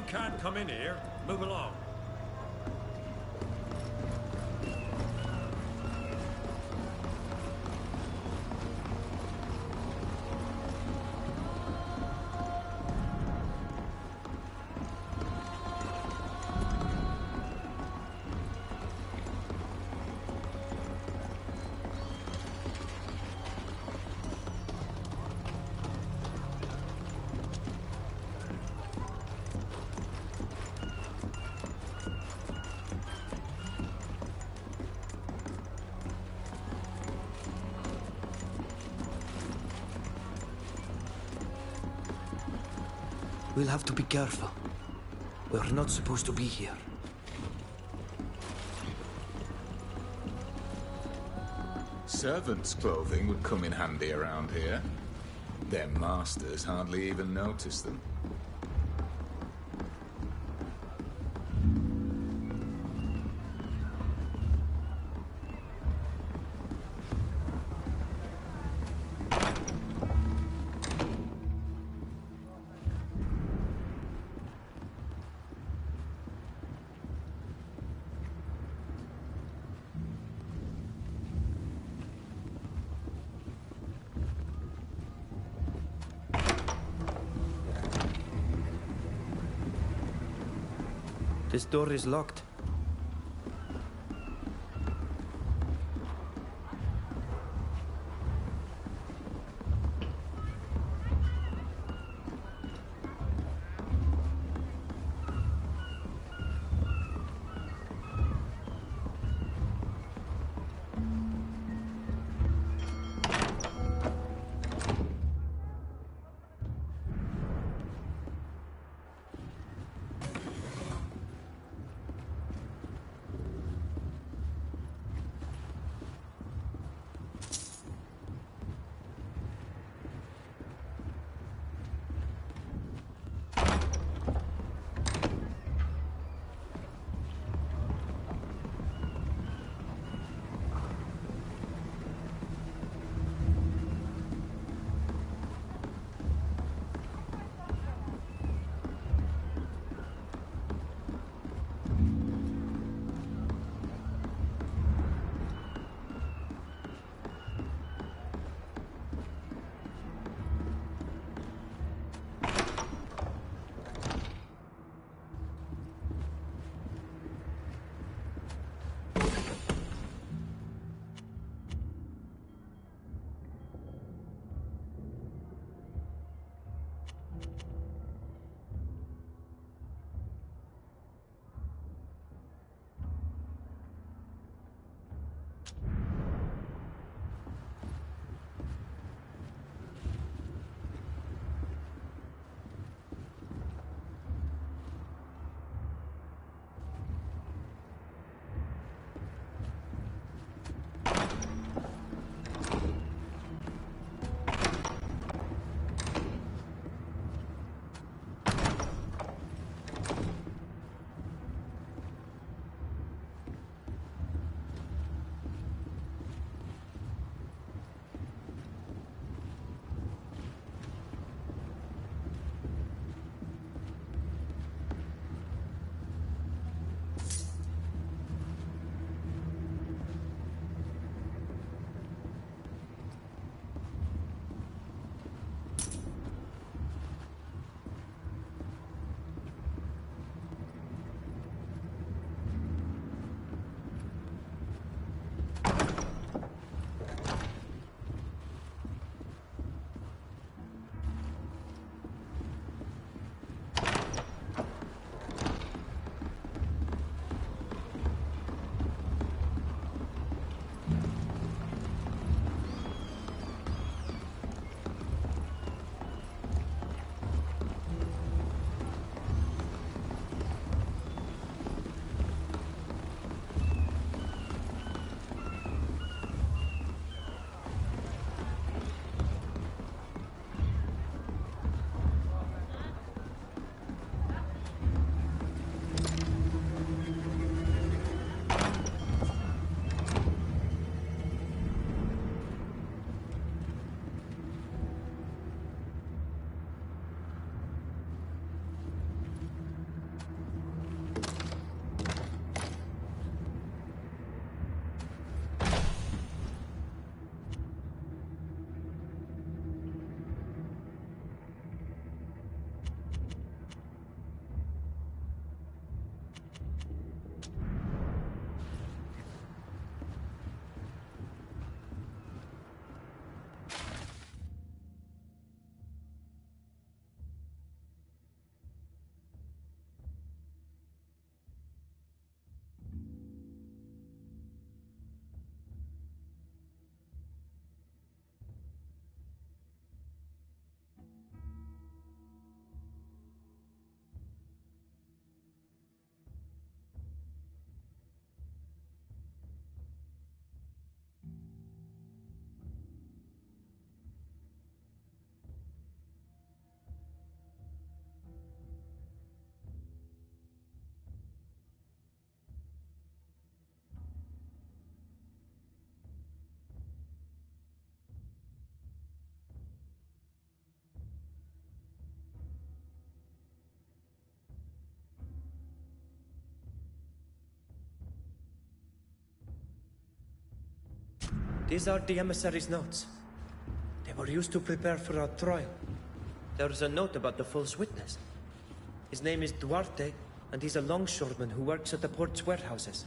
can't come in here. Move along. We'll have to be careful. We're not supposed to be here. Servants' clothing would come in handy around here. Their masters hardly even notice them. This door is locked. These are the emissaries' notes. They were used to prepare for our trial. There is a note about the false witness. His name is Duarte, and he's a longshoreman who works at the port's warehouses.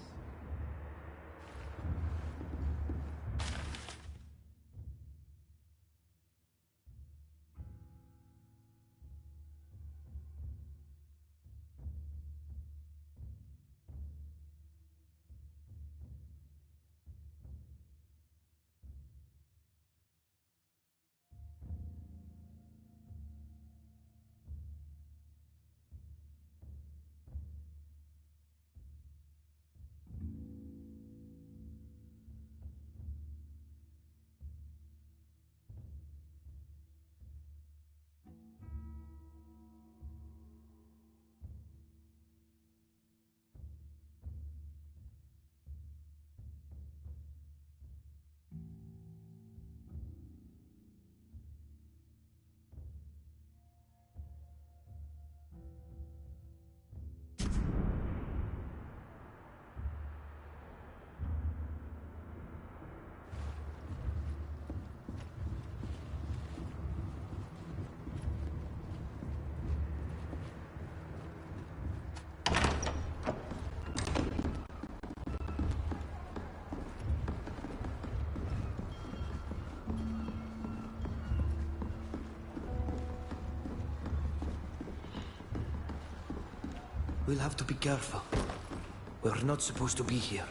We'll have to be careful. We're not supposed to be here.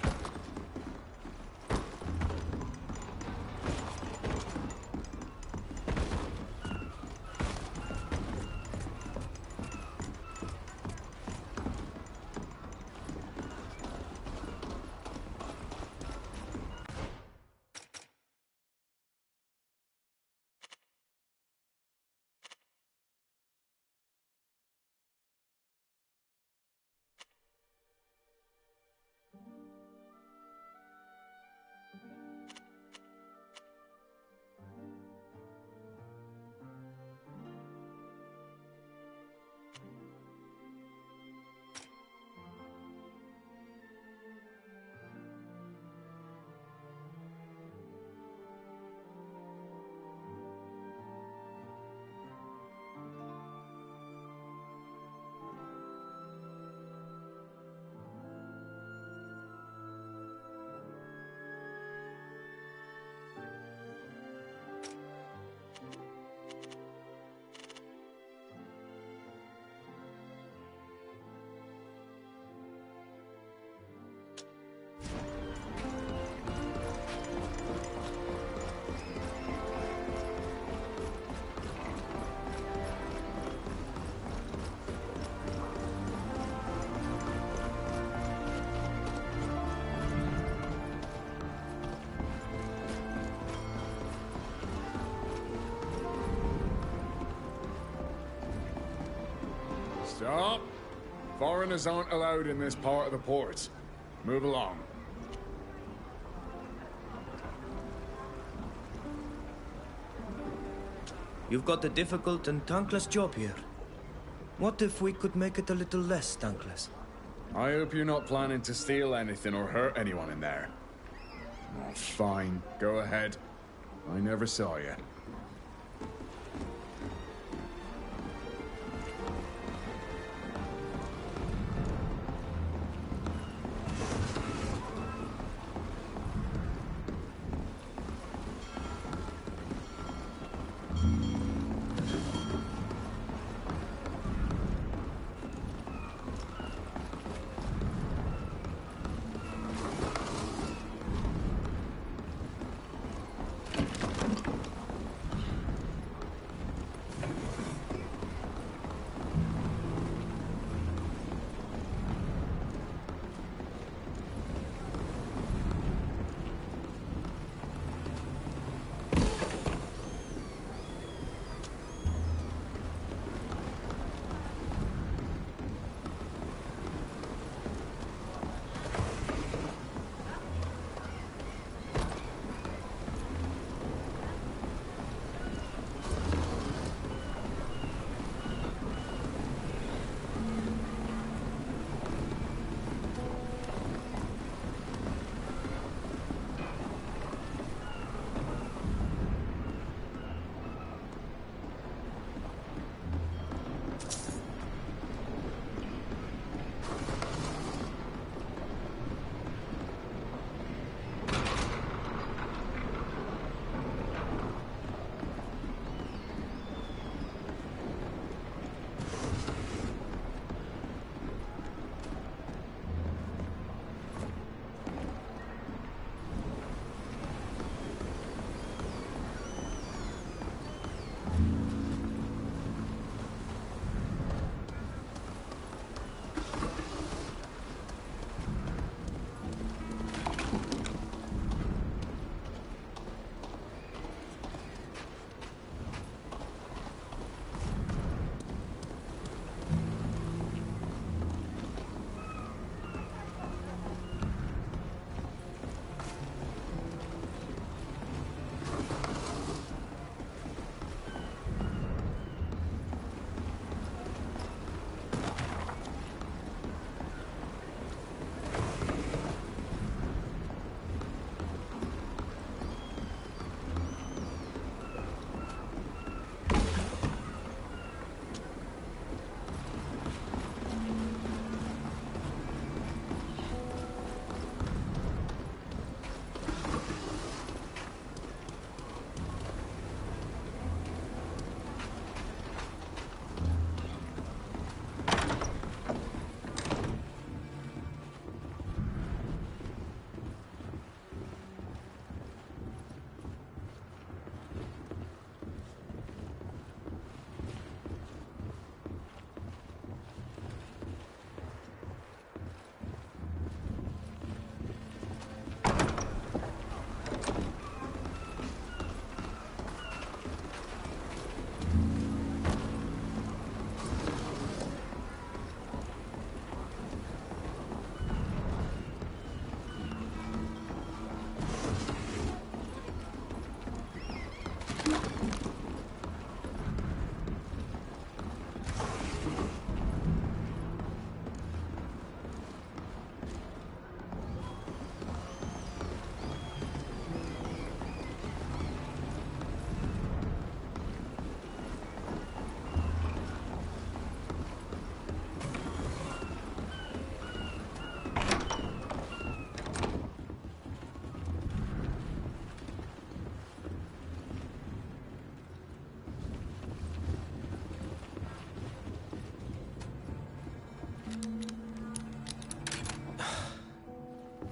Stop! Foreigners aren't allowed in this part of the port. Move along. You've got a difficult and thankless job here. What if we could make it a little less thankless? I hope you're not planning to steal anything or hurt anyone in there. Oh, fine. Go ahead. I never saw you.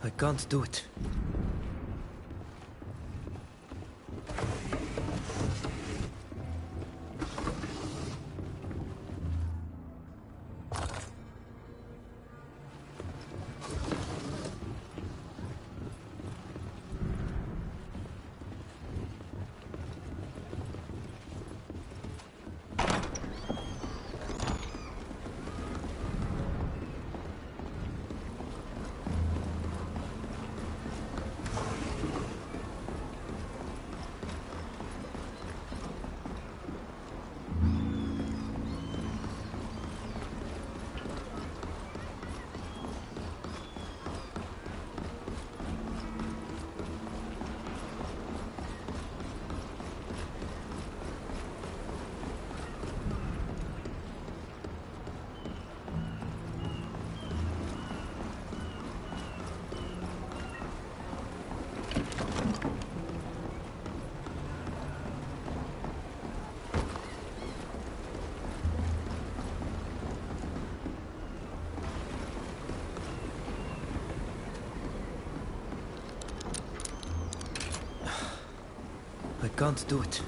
I can't do it. I can't do it.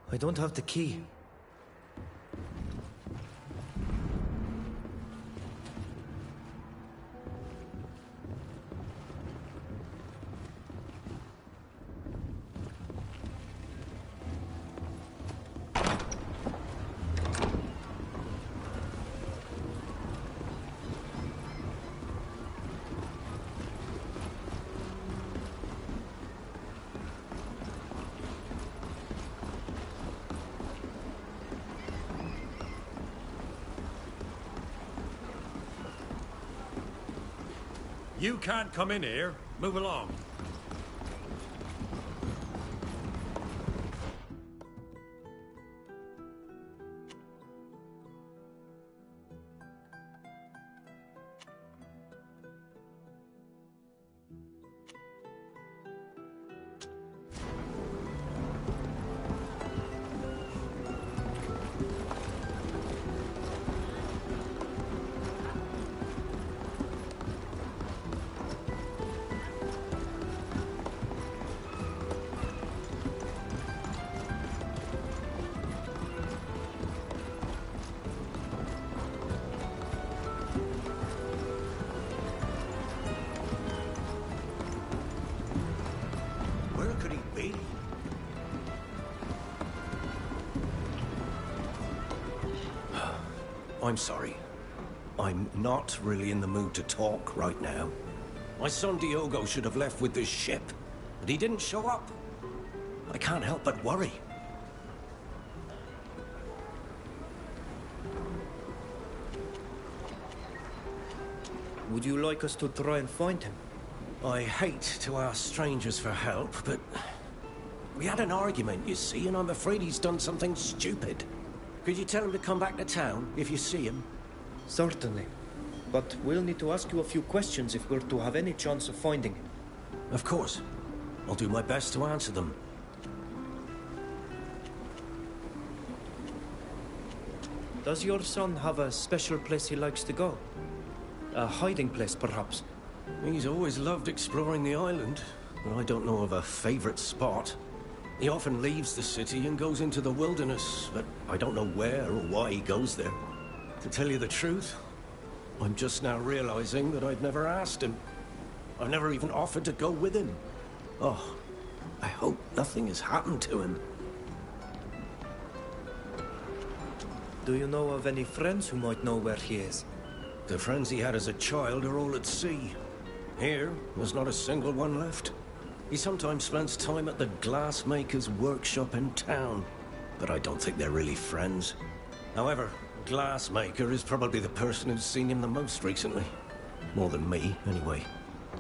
I don't have the key. You can't come in here. Move along. be. I'm sorry. I'm not really in the mood to talk right now. My son Diogo should have left with this ship, but he didn't show up. I can't help but worry. Would you like us to try and find him? I hate to ask strangers for help, but we had an argument, you see, and I'm afraid he's done something stupid. Could you tell him to come back to town if you see him? Certainly. But we'll need to ask you a few questions if we're to have any chance of finding him. Of course. I'll do my best to answer them. Does your son have a special place he likes to go? A hiding place, perhaps? He's always loved exploring the island, but I don't know of a favorite spot. He often leaves the city and goes into the wilderness, but I don't know where or why he goes there. To tell you the truth, I'm just now realizing that I'd never asked him. I've never even offered to go with him. Oh, I hope nothing has happened to him. Do you know of any friends who might know where he is? The friends he had as a child are all at sea. Here, there's not a single one left. He sometimes spends time at the glassmaker's workshop in town, but I don't think they're really friends. However, glassmaker is probably the person who's seen him the most recently. More than me, anyway.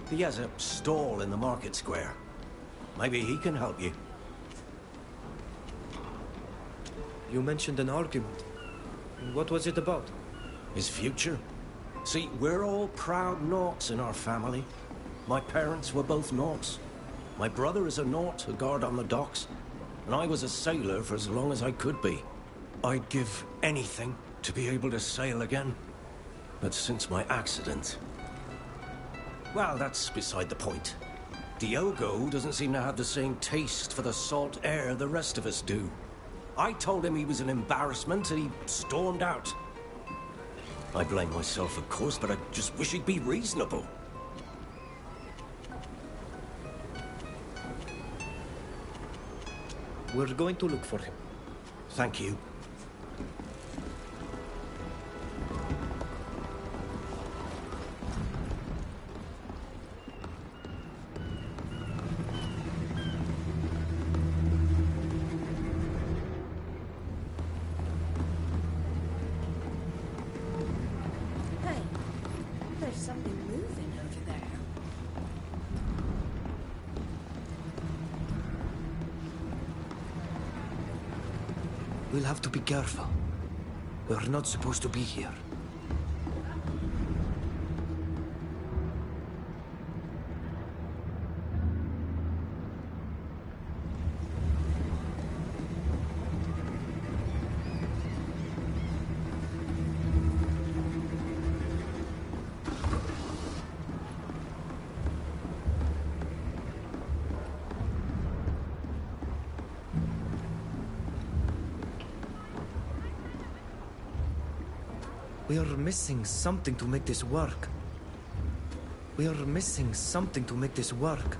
He has a stall in the market square. Maybe he can help you. You mentioned an argument. What was it about? His future. See, we're all proud Nauts in our family. My parents were both Nauts. My brother is a Naut, a guard on the docks, and I was a sailor for as long as I could be. I'd give anything to be able to sail again. But since my accident... Well, that's beside the point. Diogo doesn't seem to have the same taste for the salt air the rest of us do. I told him he was an embarrassment and he stormed out. I blame myself, of course, but I just wish he'd be reasonable. We're going to look for him. Thank you. Hey, there's something moving over there. We'll have to be careful. We're not supposed to be here. We are missing something to make this work. We are missing something to make this work.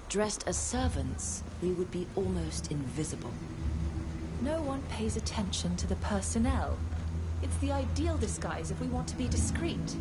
Dressed as servants, we would be almost invisible. No one pays attention to the personnel. It's the ideal disguise if we want to be discreet.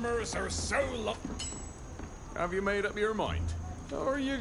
Farmers are so Have you made up your mind? Or are you...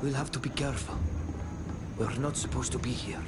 We'll have to be careful. We're not supposed to be here.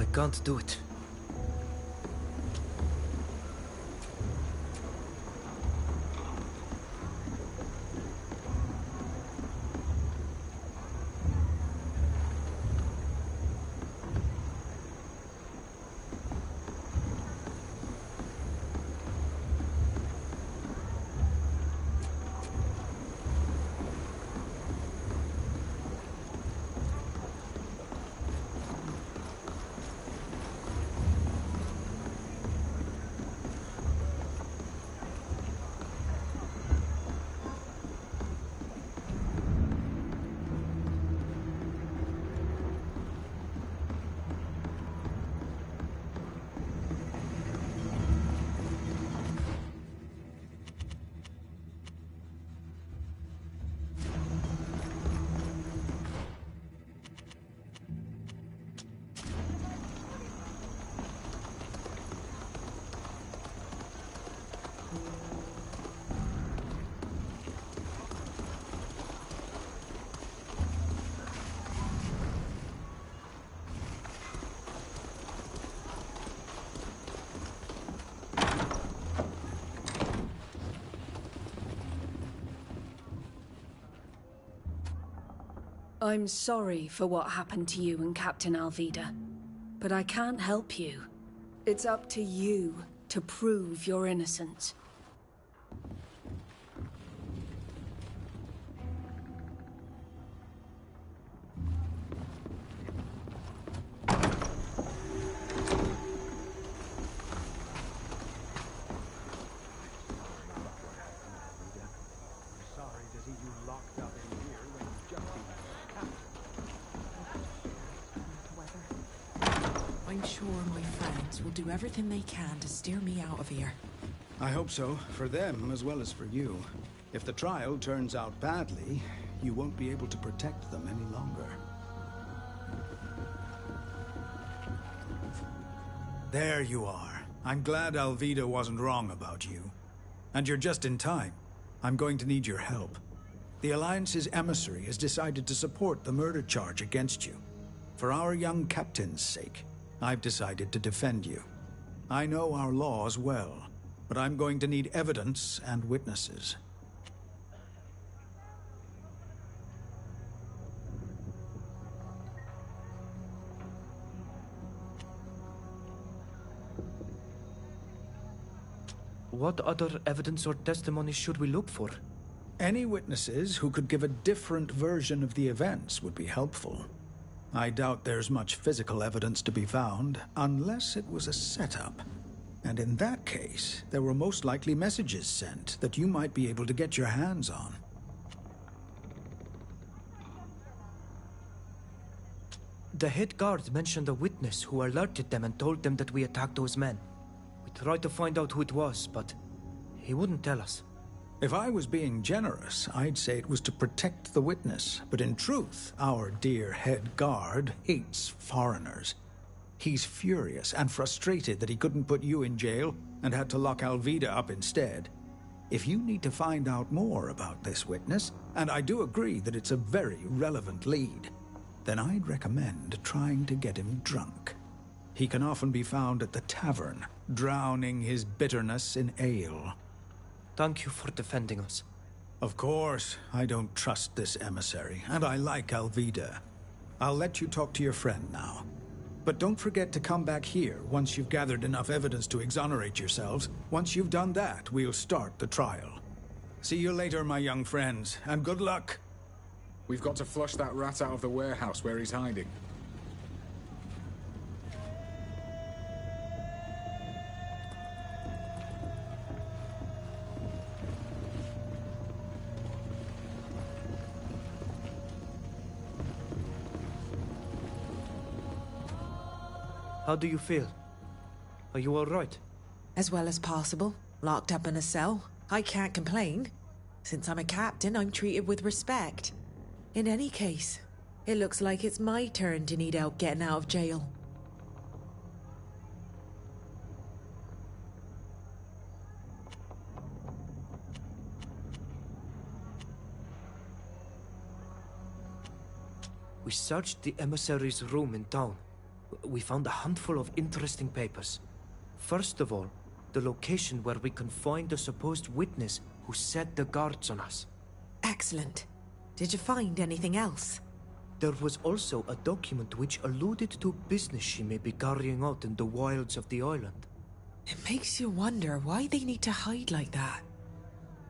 I can't do it. I'm sorry for what happened to you and Captain Alvida, but I can't help you. It's up to you to prove your innocence. I'm sure my friends will do everything they can to steer me out of here. I hope so, for them as well as for you. If the trial turns out badly, you won't be able to protect them any longer. There you are. I'm glad Alvida wasn't wrong about you. And you're just in time. I'm going to need your help. The Alliance's emissary has decided to support the murder charge against you. For our young captain's sake, I've decided to defend you. I know our laws well, but I'm going to need evidence and witnesses. What other evidence or testimony should we look for? Any witnesses who could give a different version of the events would be helpful. I doubt there's much physical evidence to be found, unless it was a setup. And in that case, there were most likely messages sent that you might be able to get your hands on. The head guard mentioned a witness who alerted them and told them that we attacked those men. We tried to find out who it was, but he wouldn't tell us. If I was being generous, I'd say it was to protect the witness. But in truth, our dear head guard hates foreigners. He's furious and frustrated that he couldn't put you in jail and had to lock Alvida up instead. If you need to find out more about this witness, and I do agree that it's a very relevant lead, then I'd recommend trying to get him drunk. He can often be found at the tavern, drowning his bitterness in ale. Thank you for defending us. Of course, I don't trust this emissary, and I like Alvida. I'll let you talk to your friend now. But don't forget to come back here once you've gathered enough evidence to exonerate yourselves. Once you've done that, we'll start the trial. See you later, my young friends, and good luck. We've got to flush that rat out of the warehouse where he's hiding. How do you feel? Are you all right? As well as possible. Locked up in a cell. I can't complain. Since I'm a captain, I'm treated with respect. In any case, it looks like it's my turn to need help getting out of jail. We searched the emissary's room in town. We found a handful of interesting papers. First of all, the location where we can find the supposed witness who set the guards on us. Excellent. Did you find anything else? There was also a document which alluded to business she may be carrying out in the wilds of the island. It makes you wonder why they need to hide like that.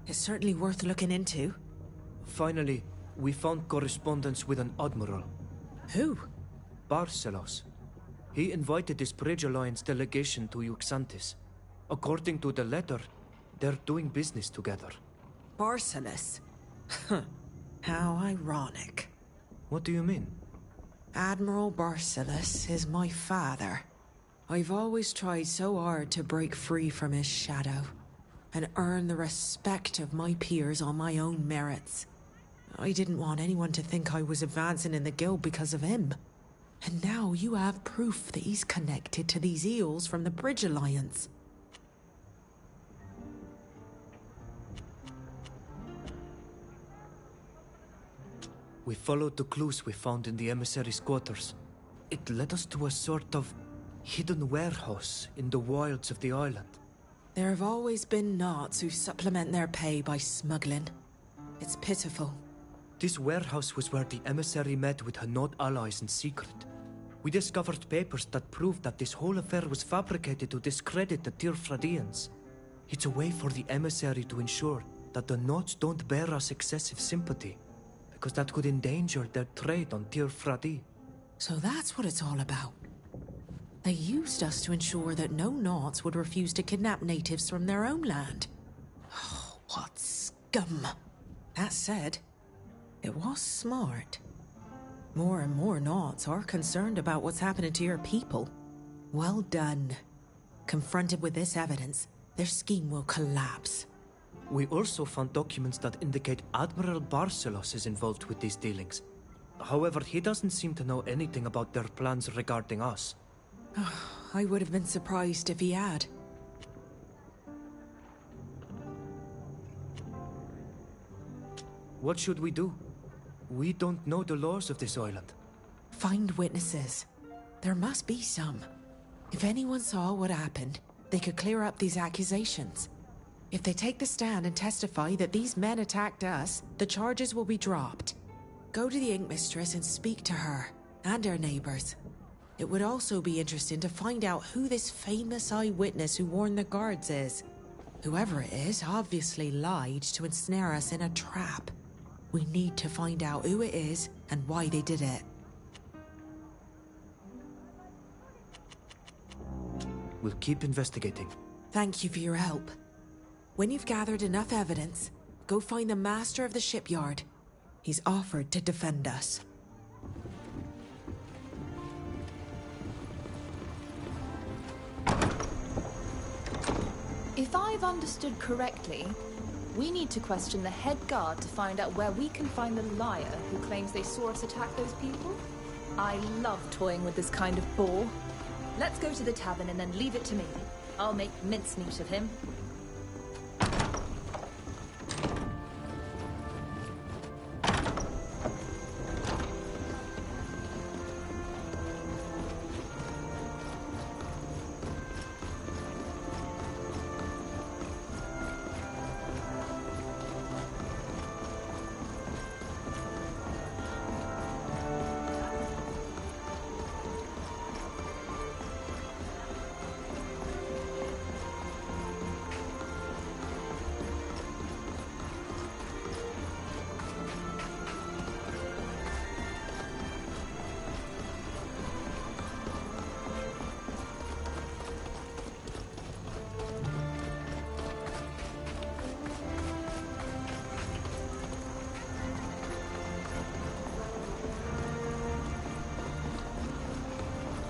It's certainly worth looking into. Finally, we found correspondence with an admiral. Who? Barcelos. He invited this Bridge Alliance delegation to Euxantis. According to the letter, they're doing business together. Barcelos? How ironic. What do you mean? Admiral Barcelos is my father. I've always tried so hard to break free from his shadow and earn the respect of my peers on my own merits. I didn't want anyone to think I was advancing in the guild because of him. And now you have proof that he's connected to these eels from the Bridge Alliance. We followed the clues we found in the emissary's quarters. It led us to a sort of hidden warehouse in the wilds of the island. There have always been Nauts who supplement their pay by smuggling. It's pitiful. This warehouse was where the emissary met with her Naut allies in secret. We discovered papers that proved that this whole affair was fabricated to discredit the Tirfradians. It's a way for the emissary to ensure that the Nauts don't bear us excessive sympathy, because that could endanger their trade on Tirfradi. So that's what it's all about. They used us to ensure that no Nauts would refuse to kidnap natives from their own land. Oh, what scum. That said, it was smart. More and more Nauts are concerned about what's happening to your people. Well done. Confronted with this evidence, their scheme will collapse. We also found documents that indicate Admiral Barcelos is involved with these dealings. However, he doesn't seem to know anything about their plans regarding us. I would have been surprised if he had. What should we do? We don't know the laws of this island. Find witnesses. There must be some. If anyone saw what happened, they could clear up these accusations. If they take the stand and testify that these men attacked us, the charges will be dropped. Go to the Ink Mistress and speak to her, and her neighbors. It would also be interesting to find out who this famous eyewitness who warned the guards is. Whoever it is obviously lied to ensnare us in a trap. We need to find out who it is and why they did it. We'll keep investigating. Thank you for your help. When you've gathered enough evidence, go find the master of the shipyard. He's offered to defend us. If I've understood correctly, we need to question the head guard to find out where we can find the liar who claims they saw us attack those people. I love toying with this kind of bore. Let's go to the tavern and then leave it to me. I'll make mincemeat of him.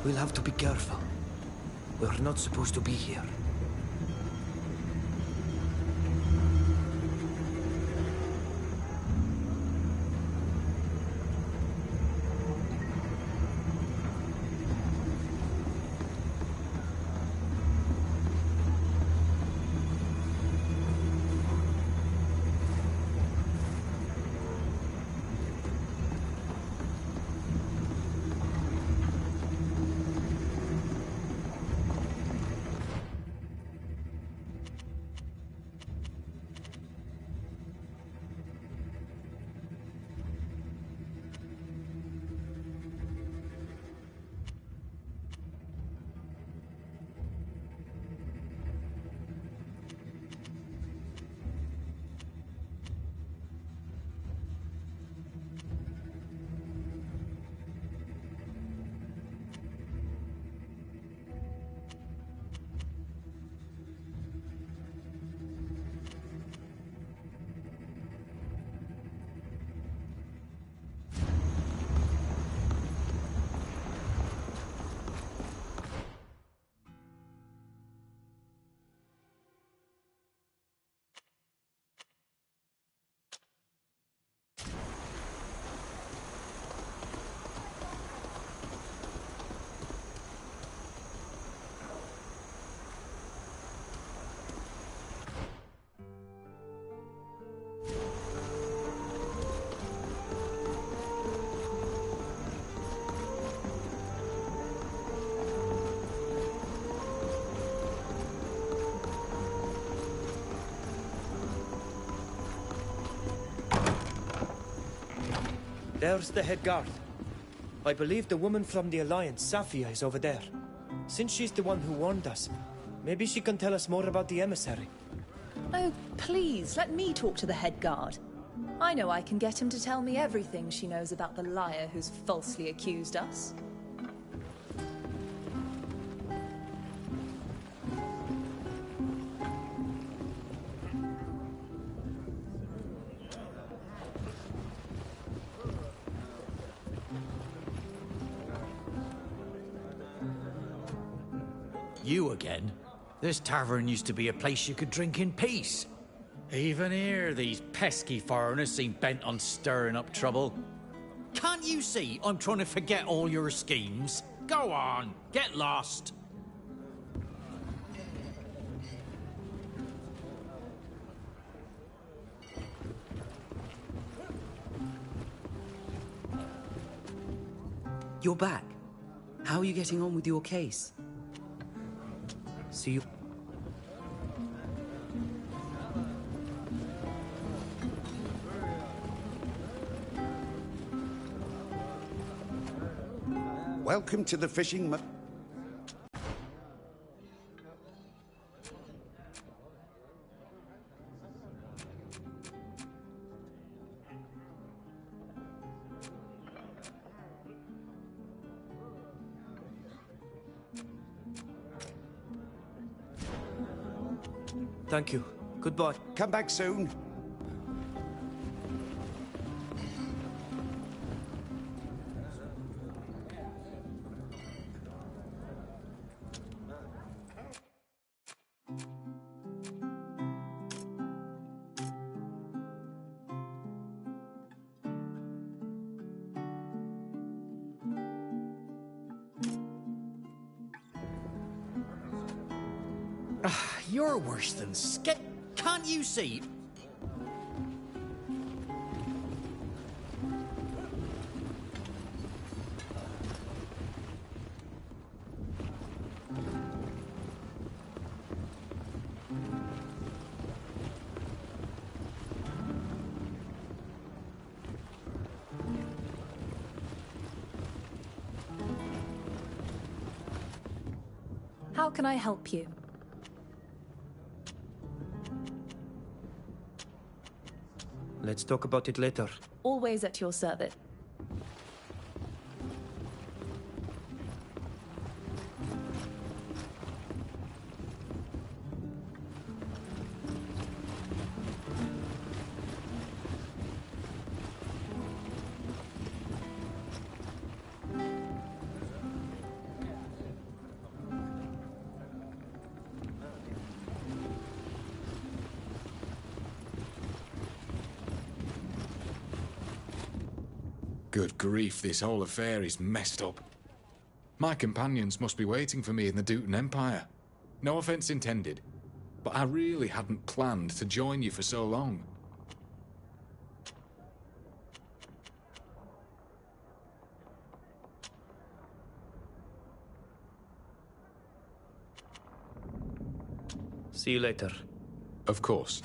We'll have to be careful. We're not supposed to be here. There's the head guard. I believe the woman from the Alliance, Safia, is over there. Since she's the one who warned us, maybe she can tell us more about the emissary. Oh, please, let me talk to the head guard. I know I can get him to tell me everything she knows about the liar who's falsely accused us. You again? This tavern used to be a place you could drink in peace. Even here, these pesky foreigners seem bent on stirring up trouble. Can't you see I'm trying to forget all your schemes? Go on, get lost. You're back. How are you getting on with your case? So you... Welcome to the fishing... Thank you. Goodbye. Come back soon. You're worse than Can't you see? How can I help you? Let's talk about it later. Always at your service. Good grief, this whole affair is messed up. My companions must be waiting for me in the Dutan Empire. No offense intended, but I really hadn't planned to join you for so long. See you later. Of course.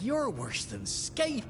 You're worse than Skate.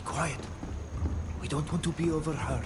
Quiet. We don't want to be overheard.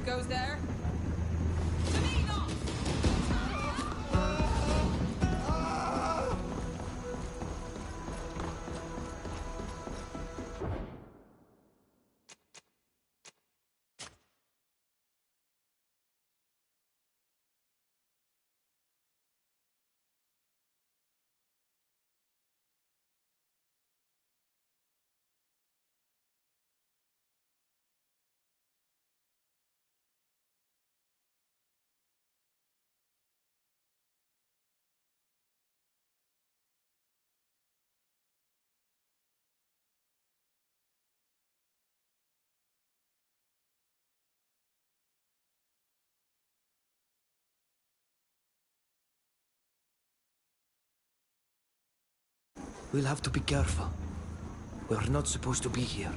Goes there? We'll have to be careful. We're not supposed to be here.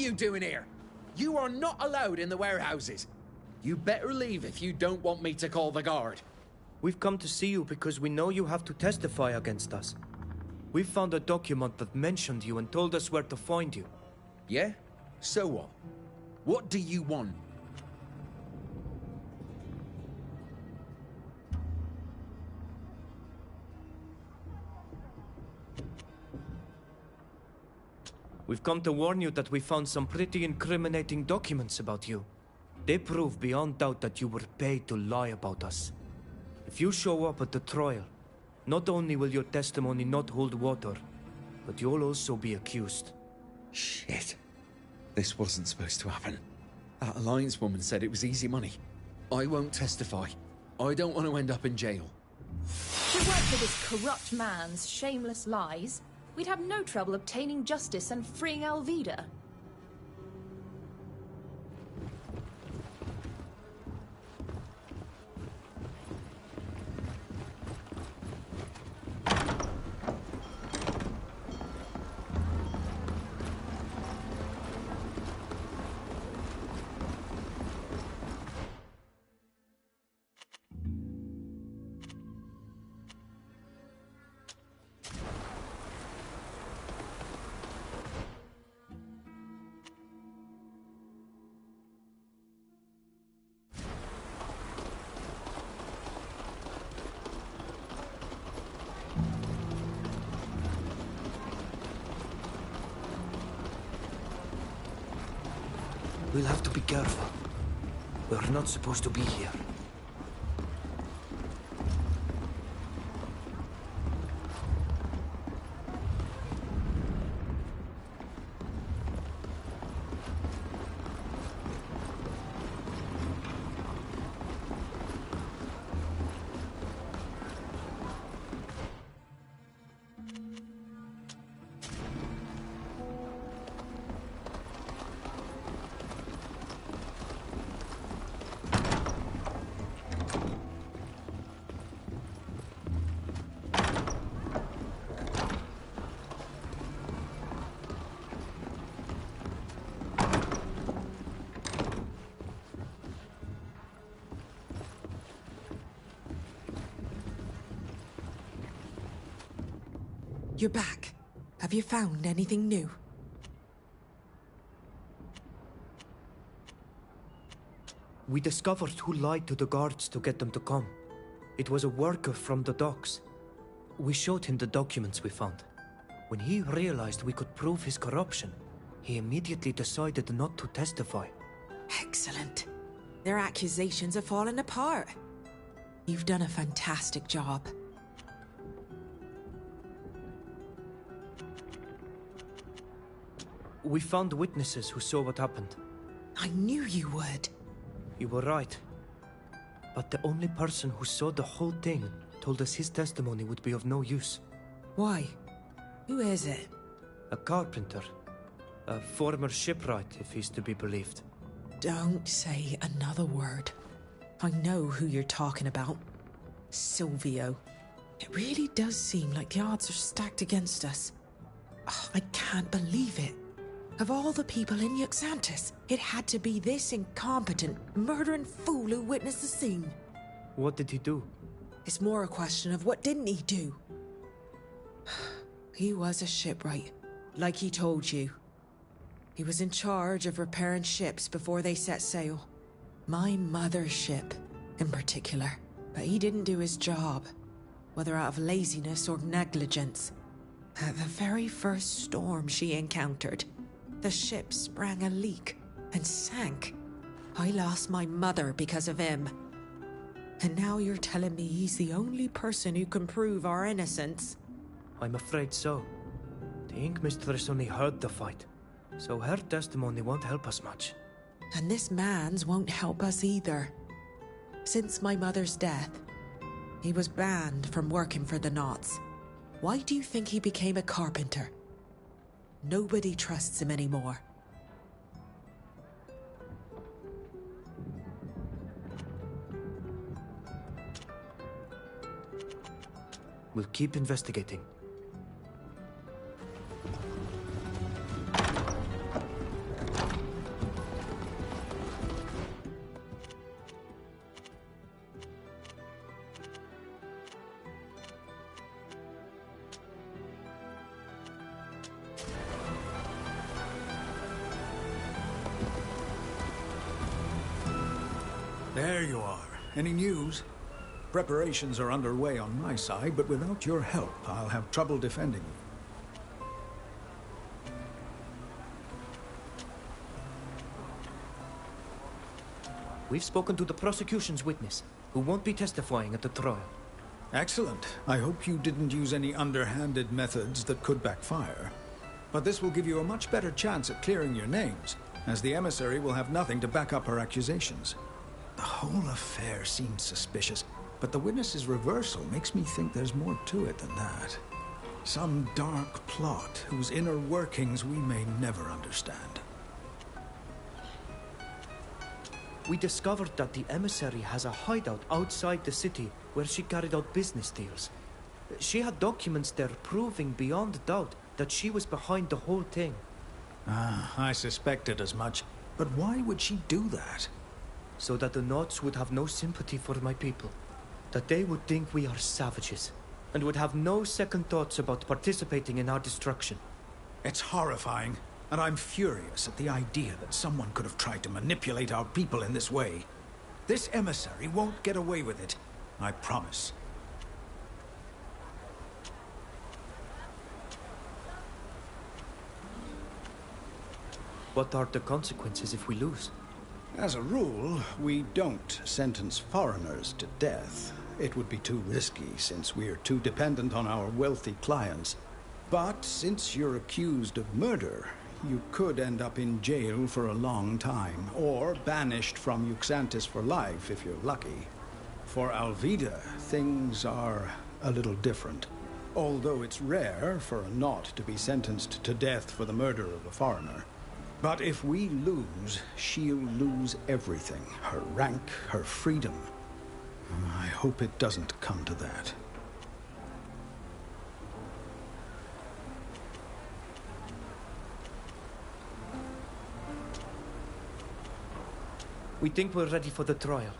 you doing here? You are not allowed in the warehouses. You better leave if you don't want me to call the guard. We've come to see you because we know you have to testify against us. We found a document that mentioned you and told us where to find you. Yeah? So what? What do you want? We've come to warn you that we found some pretty incriminating documents about you. They prove beyond doubt that you were paid to lie about us. If you show up at the trial, not only will your testimony not hold water, but you'll also be accused. Shit. This wasn't supposed to happen. That Alliance woman said it was easy money. I won't testify. I don't want to end up in jail. To work for this corrupt man's shameless lies, we'd have no trouble obtaining justice and freeing Alvida. We'll have to be careful. We're not supposed to be here. You're back. Have you found anything new? We discovered who lied to the guards to get them to come. It was a worker from the docks. We showed him the documents we found. When he realized we could prove his corruption, he immediately decided not to testify. Excellent. Their accusations have fallen apart. You've done a fantastic job. We found witnesses who saw what happened. I knew you would. You were right. But the only person who saw the whole thing told us his testimony would be of no use. Why? Who is it? A carpenter. A former shipwright, if he's to be believed. Don't say another word. I know who you're talking about. Silvio. It really does seem like the odds are stacked against us. Oh, I can't believe it. Of all the people in Yuxantis, it had to be this incompetent, murdering fool who witnessed the scene. What did he do? It's more a question of what didn't he do? He was a shipwright, like he told you. He was in charge of repairing ships before they set sail. My mother's ship, in particular. But he didn't do his job, whether out of laziness or negligence. At the very first storm she encountered, the ship sprang a leak and sank. I lost my mother because of him. And now you're telling me he's the only person who can prove our innocence? I'm afraid so. The Ink Mistress only heard the fight, so her testimony won't help us much. And this man's won't help us either. Since my mother's death, he was banned from working for the Nauts. Why do you think he became a carpenter? Nobody trusts him anymore. We'll keep investigating. There you are. Any news? Preparations are underway on my side, but without your help, I'll have trouble defending you. We've spoken to the prosecution's witness, who won't be testifying at the trial. Excellent. I hope you didn't use any underhanded methods that could backfire. But this will give you a much better chance at clearing your names, as the emissary will have nothing to back up her accusations. The whole affair seems suspicious, but the witness's reversal makes me think there's more to it than that. Some dark plot whose inner workings we may never understand. We discovered that the emissary has a hideout outside the city where she carried out business deals. She had documents there proving beyond doubt that she was behind the whole thing. I suspected as much. But why would she do that? So that the Nauts would have no sympathy for my people. That they would think we are savages, and would have no second thoughts about participating in our destruction. It's horrifying, and I'm furious at the idea that someone could have tried to manipulate our people in this way. This emissary won't get away with it, I promise. What are the consequences if we lose? As a rule, we don't sentence foreigners to death. It would be too risky, since we're too dependent on our wealthy clients. But since you're accused of murder, you could end up in jail for a long time, or banished from Yuxantis for life if you're lucky. For Alvida, things are a little different. Although it's rare for a Naut to be sentenced to death for the murder of a foreigner. But if we lose, she'll lose everything. Her rank, her freedom. I hope it doesn't come to that. We think we're ready for the trial.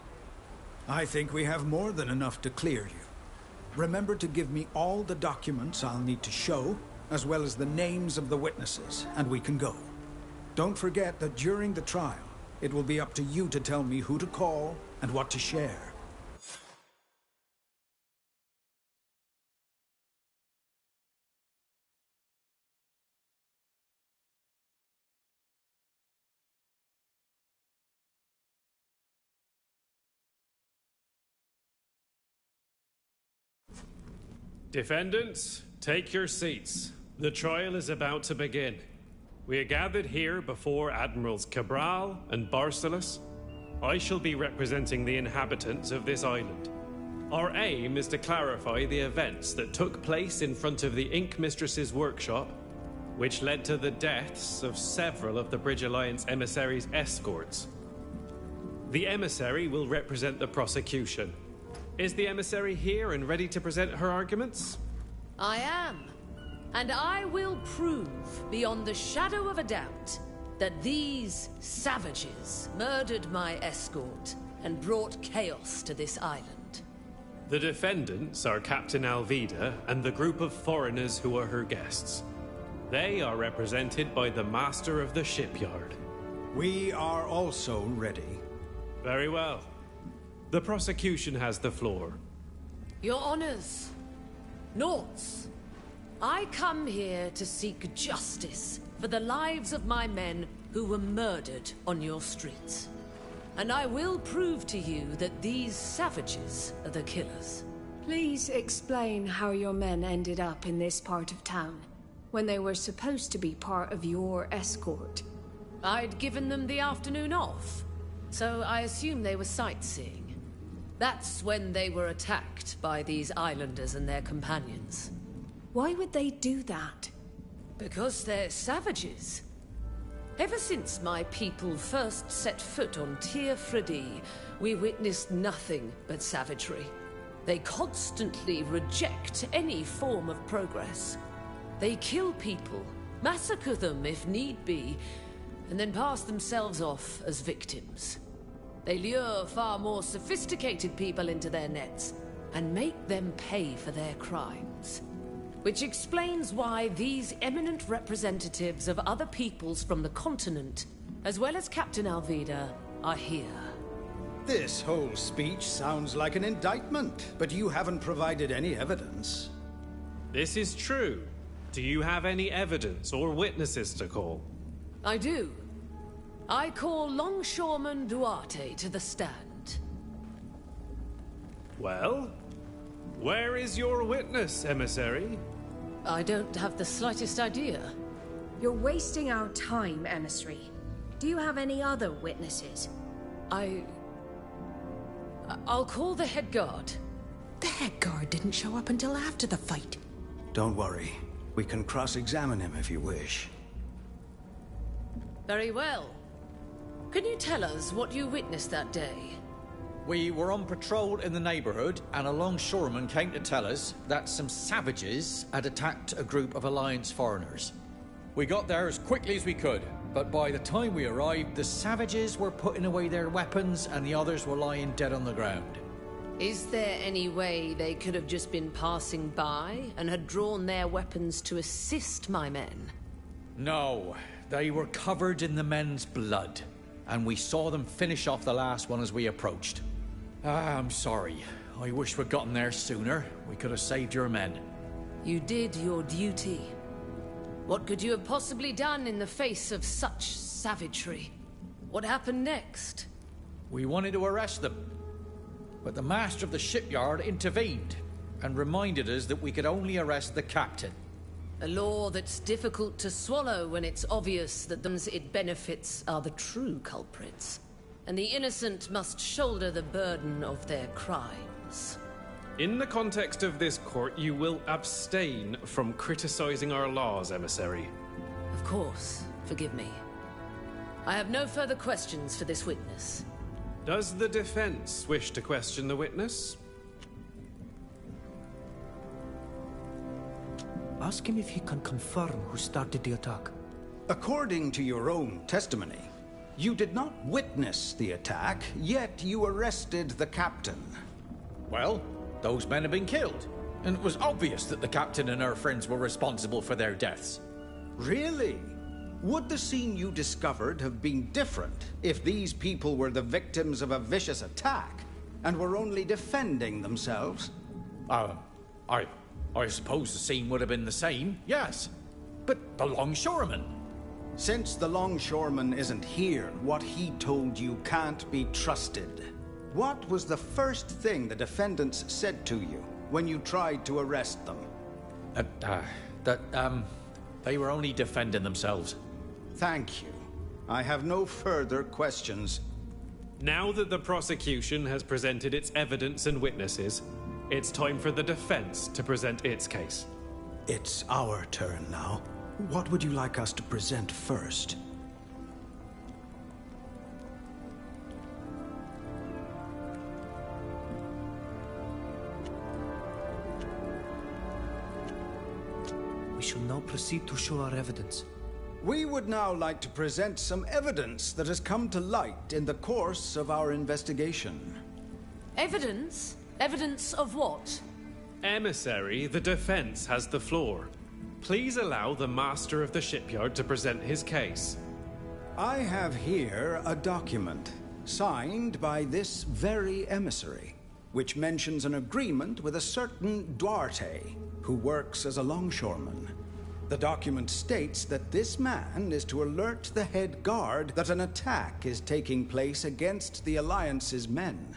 I think we have more than enough to clear you. Remember to give me all the documents I'll need to show, as well as the names of the witnesses, and we can go. Don't forget that during the trial, it will be up to you to tell me who to call and what to share. Defendants, take your seats. The trial is about to begin. We are gathered here before Admirals Cabral and Barcelos. I shall be representing the inhabitants of this island. Our aim is to clarify the events that took place in front of the Ink Mistress's workshop, which led to the deaths of several of the Bridge Alliance emissaries' escorts. The emissary will represent the prosecution. Is the emissary here and ready to present her arguments? I am. And I will prove, beyond the shadow of a doubt, that these savages murdered my escort and brought chaos to this island. The defendants are Captain Alvida and the group of foreigners who are her guests. They are represented by the master of the shipyard. We are also ready. Very well. The prosecution has the floor. Your honors, Nauts, I come here to seek justice for the lives of my men who were murdered on your streets. And I will prove to you that these savages are the killers. Please explain how your men ended up in this part of town, when they were supposed to be part of your escort. I'd given them the afternoon off, so I assume they were sightseeing. That's when they were attacked by these islanders and their companions. Why would they do that? Because they're savages. Ever since my people first set foot on Tir Fredi, we witnessed nothing but savagery. They constantly reject any form of progress. They kill people, massacre them if need be, and then pass themselves off as victims. They lure far more sophisticated people into their nets and make them pay for their crimes. Which explains why these eminent representatives of other peoples from the continent, as well as Captain Alvida, are here. This whole speech sounds like an indictment, but you haven't provided any evidence. This is true. Do you have any evidence or witnesses to call? I do. I call Longshoreman Duarte to the stand. Well, where is your witness, emissary? I don't have the slightest idea. You're wasting our time, emissary. Do you have any other witnesses? I'll call the head guard. The head guard didn't show up until after the fight. Don't worry. We can cross-examine him if you wish. Very well. Can you tell us what you witnessed that day? We were on patrol in the neighborhood, and a longshoreman came to tell us that some savages had attacked a group of Alliance foreigners. We got there as quickly as we could, but by the time we arrived, the savages were putting away their weapons and the others were lying dead on the ground. Is there any way they could have just been passing by and had drawn their weapons to assist my men? No, they were covered in the men's blood, and we saw them finish off the last one as we approached. I'm sorry. I wish we'd gotten there sooner. We could have saved your men. You did your duty. What could you have possibly done in the face of such savagery? What happened next? We wanted to arrest them, but the master of the shipyard intervened and reminded us that we could only arrest the captain. A law that's difficult to swallow when it's obvious that those it benefits are the true culprits, and the innocent must shoulder the burden of their crimes. In the context of this court, you will abstain from criticizing our laws, emissary. Of course. Forgive me. I have no further questions for this witness. Does the defense wish to question the witness? Ask him if he can confirm who started the attack. According to your own testimony, you did not witness the attack, yet you arrested the captain. Well, those men had been killed, and it was obvious that the captain and her friends were responsible for their deaths. Really? Would the scene you discovered have been different if these people were the victims of a vicious attack and were only defending themselves? I suppose the scene would have been the same, yes. But the longshoreman? Since the longshoreman isn't here, what he told you can't be trusted. What was the first thing the defendants said to you when you tried to arrest them? They were only defending themselves. Thank you. I have no further questions. Now that the prosecution has presented its evidence and witnesses, it's time for the defense to present its case. It's our turn now. What would you like us to present first? We shall now proceed to show our evidence. We would now like to present some evidence that has come to light in the course of our investigation. Evidence? Evidence of what? Emissary, the defense has the floor. Please allow the master of the shipyard to present his case. I have here a document signed by this very emissary, which mentions an agreement with a certain Duarte, who works as a longshoreman. The document states that this man is to alert the head guard that an attack is taking place against the Alliance's men.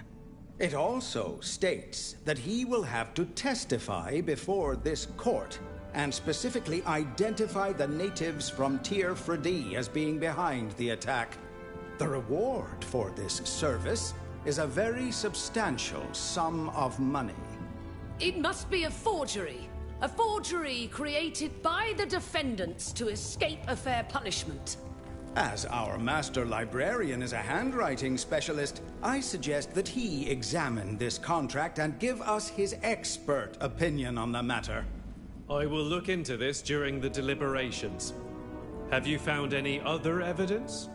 It also states that he will have to testify before this court and specifically identify the natives from Tir Fredi as being behind the attack. The reward for this service is a very substantial sum of money. It must be a forgery. A forgery created by the defendants to escape a fair punishment. As our master librarian is a handwriting specialist, I suggest that he examine this contract and give us his expert opinion on the matter. I will look into this during the deliberations. Have you found any other evidence?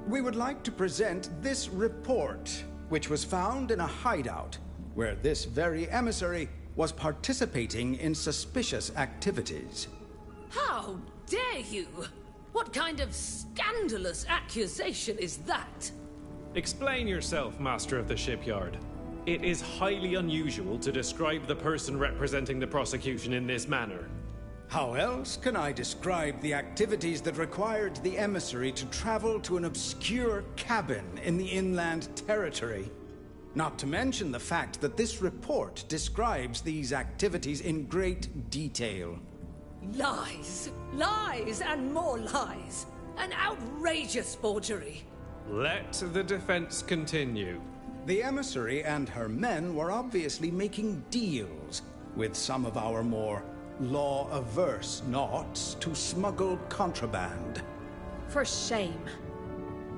We would like to present this report, which was found in a hideout, where this very emissary was participating in suspicious activities. How dare you? What kind of scandalous accusation is that? Explain yourself, Master of the Shipyard. It is highly unusual to describe the person representing the prosecution in this manner. How else can I describe the activities that required the emissary to travel to an obscure cabin in the inland territory? Not to mention the fact that this report describes these activities in great detail. Lies! Lies and more lies! An outrageous forgery! Let the defense continue. The emissary and her men were obviously making deals with some of our more law-averse Nauts to smuggle contraband. For shame.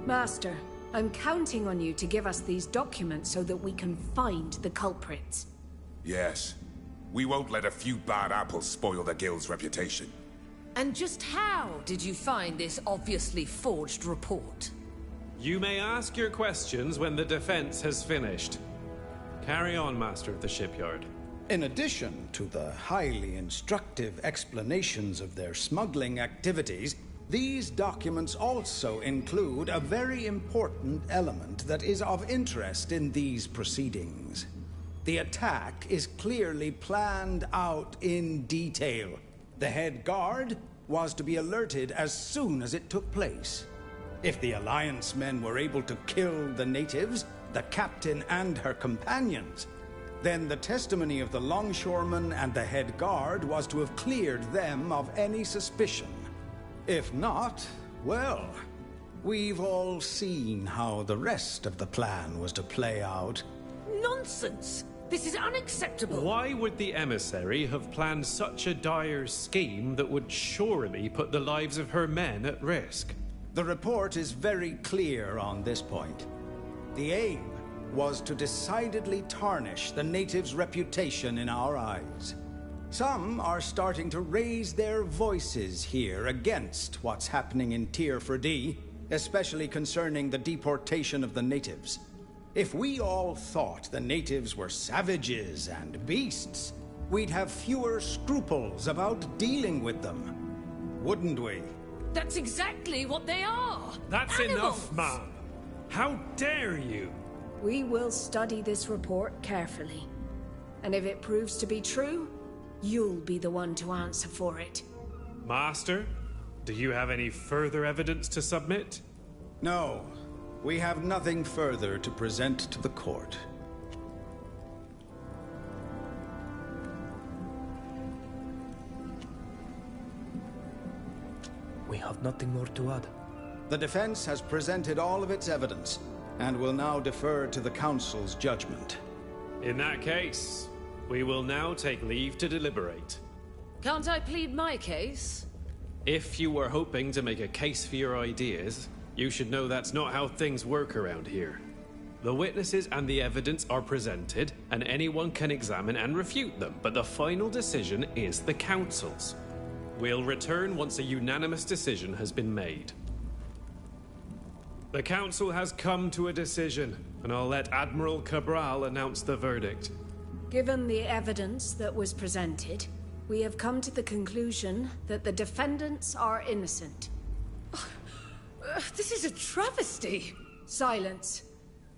Master, I'm counting on you to give us these documents so that we can find the culprits. Yes. We won't let a few bad apples spoil the guild's reputation. And just how did you find this obviously forged report? You may ask your questions when the defense has finished. Carry on, Master of the Shipyard. In addition to the highly instructive explanations of their smuggling activities, these documents also include a very important element that is of interest in these proceedings. The attack is clearly planned out in detail. The head guard was to be alerted as soon as it took place. If the Alliance men were able to kill the natives, the captain and her companions, then the testimony of the longshoreman and the head guard was to have cleared them of any suspicion. If not, well, we've all seen how the rest of the plan was to play out. Nonsense! This is unacceptable! Why would the emissary have planned such a dire scheme that would surely put the lives of her men at risk? The report is very clear on this point. The aim was to decidedly tarnish the natives' reputation in our eyes. Some are starting to raise their voices here against what's happening in Tier 4D, especially concerning the deportation of the natives. If we all thought the natives were savages and beasts, we'd have fewer scruples about dealing with them, wouldn't we? That's exactly what they are! That's Animals. enough, ma'am! How dare you! We will study this report carefully. And if it proves to be true, you'll be the one to answer for it. Master, do you have any further evidence to submit? No. We have nothing further to present to the court. We have nothing more to add. The defense has presented all of its evidence, and will now defer to the Council's judgment. In that case, we will now take leave to deliberate. Can't I plead my case? If you were hoping to make a case for your ideas, you should know that's not how things work around here. The witnesses and the evidence are presented, and anyone can examine and refute them, but the final decision is the Council's. We'll return once a unanimous decision has been made. The Council has come to a decision, and I'll let Admiral Cabral announce the verdict. Given the evidence that was presented, we have come to the conclusion that the defendants are innocent. This is a travesty! Silence.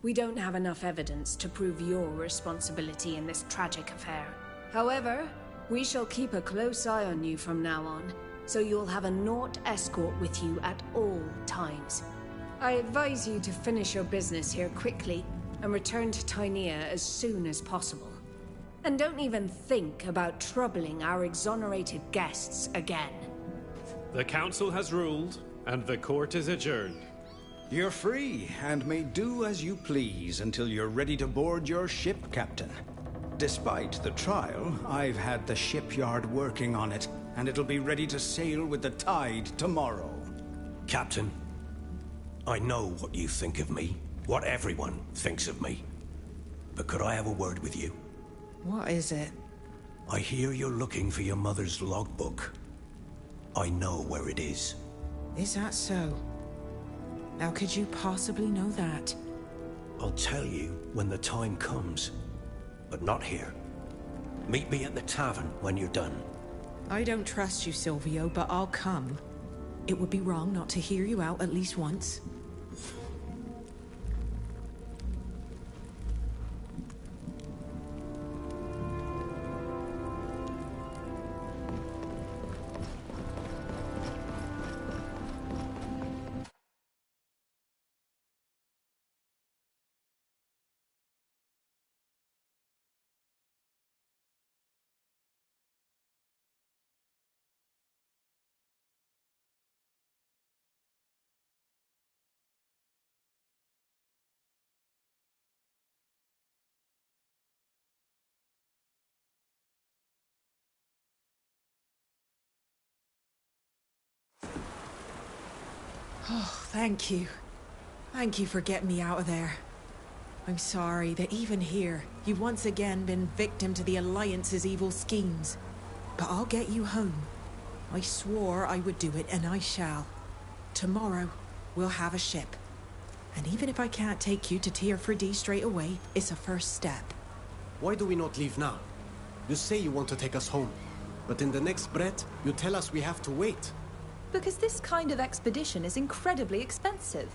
We don't have enough evidence to prove your responsibility in this tragic affair. However, we shall keep a close eye on you from now on, so you'll have a Naut escort with you at all times. I advise you to finish your business here quickly and return to Tynea as soon as possible. And don't even think about troubling our exonerated guests again. The Council has ruled, and the court is adjourned. You're free, and may do as you please until you're ready to board your ship, Captain. Despite the trial, I've had the shipyard working on it, and it'll be ready to sail with the tide tomorrow. Captain, I know what you think of me, what everyone thinks of me. But could I have a word with you? What is it? I hear you're looking for your mother's logbook. I know where it is. Is that so? How could you possibly know that? I'll tell you when the time comes, but not here. Meet me at the tavern when you're done. I don't trust you, Silvio, but I'll come. It would be wrong not to hear you out at least once. Oh, thank you. Thank you for getting me out of there. I'm sorry that even here, you've once again been victim to the Alliance's evil schemes. But I'll get you home. I swore I would do it, and I shall. Tomorrow, we'll have a ship. And even if I can't take you to Tier 4D straight away, it's a first step. Why do we not leave now? You say you want to take us home, but in the next breath, you tell us we have to wait. Because this kind of expedition is incredibly expensive.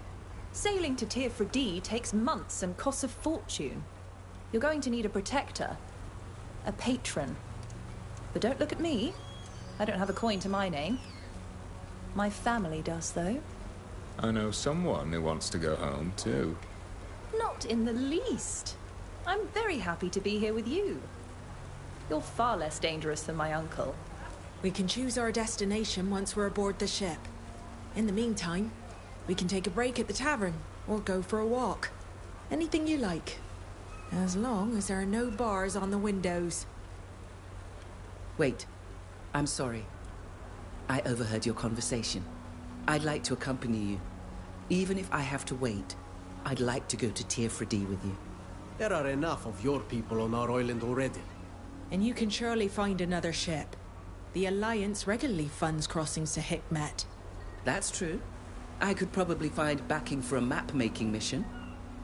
Sailing to Tier 4D takes months and costs a fortune. You're going to need a protector. A patron. But don't look at me. I don't have a coin to my name. My family does, though. I know someone who wants to go home, too. Not in the least. I'm very happy to be here with you. You're far less dangerous than my uncle. We can choose our destination once we're aboard the ship. In the meantime, we can take a break at the tavern, or go for a walk. Anything you like. As long as there are no bars on the windows. Wait. I'm sorry. I overheard your conversation. I'd like to accompany you. Even if I have to wait, I'd like to go to Tier 4D with you. There are enough of your people on our island already. And you can surely find another ship. The Alliance regularly funds crossings to Hikmet. That's true. I could probably find backing for a map-making mission,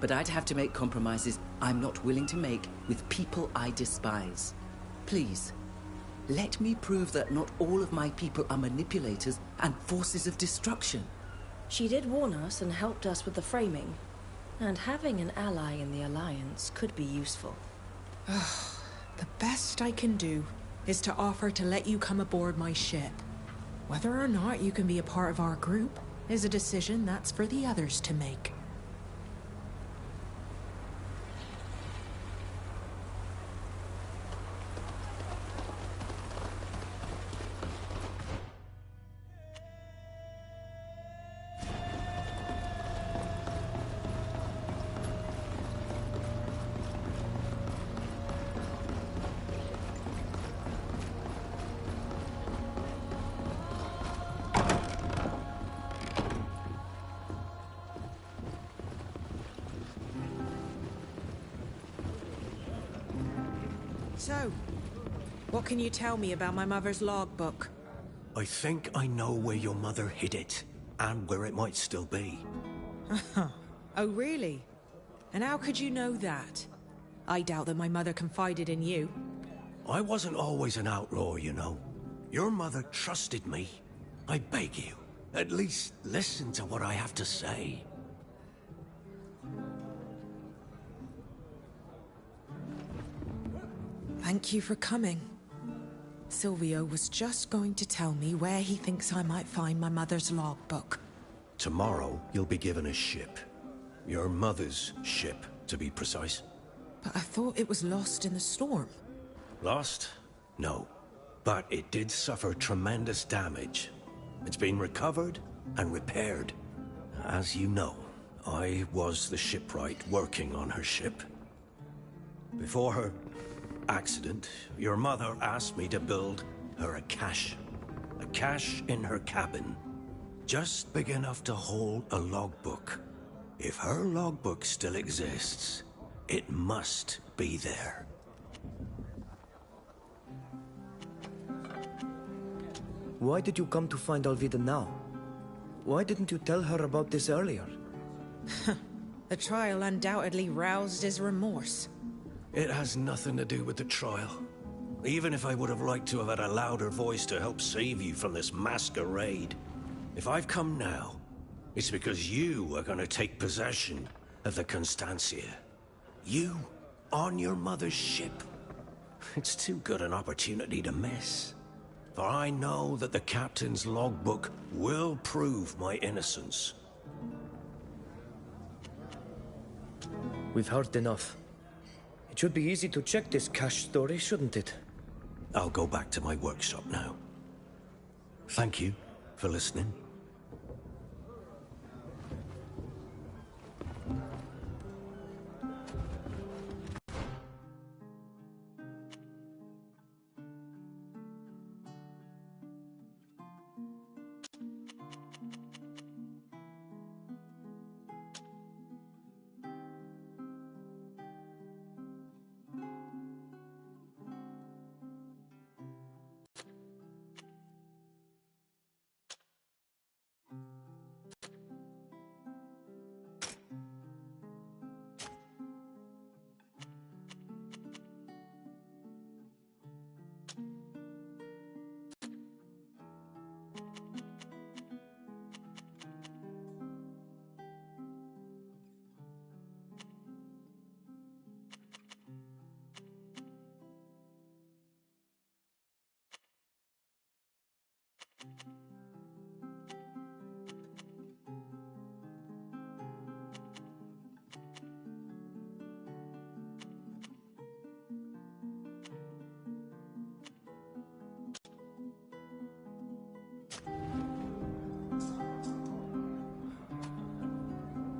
but I'd have to make compromises I'm not willing to make with people I despise. Please, let me prove that not all of my people are manipulators and forces of destruction. She did warn us and helped us with the framing, and having an ally in the Alliance could be useful. The best I can do is to offer to let you come aboard my ship. Whether or not you can be a part of our group is a decision that's for the others to make. So, what can you tell me about my mother's logbook? I think I know where your mother hid it, and where it might still be. Oh, really? And how could you know that? I doubt that my mother confided in you. I wasn't always an outlaw, you know. Your mother trusted me. I beg you, at least listen to what I have to say. Thank you for coming. Silvio was just going to tell me where he thinks I might find my mother's logbook. Tomorrow, you'll be given a ship. Your mother's ship, to be precise. But I thought it was lost in the storm. Lost? No. But it did suffer tremendous damage. It's been recovered and repaired. As you know, I was the shipwright working on her ship. Before her accident, your mother asked me to build her a cache. A cache in her cabin. Just big enough to hold a logbook. If her logbook still exists, it must be there. Why did you come to find Alvida now? Why didn't you tell her about this earlier? The trial undoubtedly roused his remorse. It has nothing to do with the trial. Even if I would have liked to have had a louder voice to help save you from this masquerade. If I've come now, it's because you are going to take possession of the Constancia. You, on your mother's ship. It's too good an opportunity to miss. For I know that the captain's logbook will prove my innocence. We've heard enough. It should be easy to check this cache story, shouldn't it? I'll go back to my workshop now. Thank you for listening.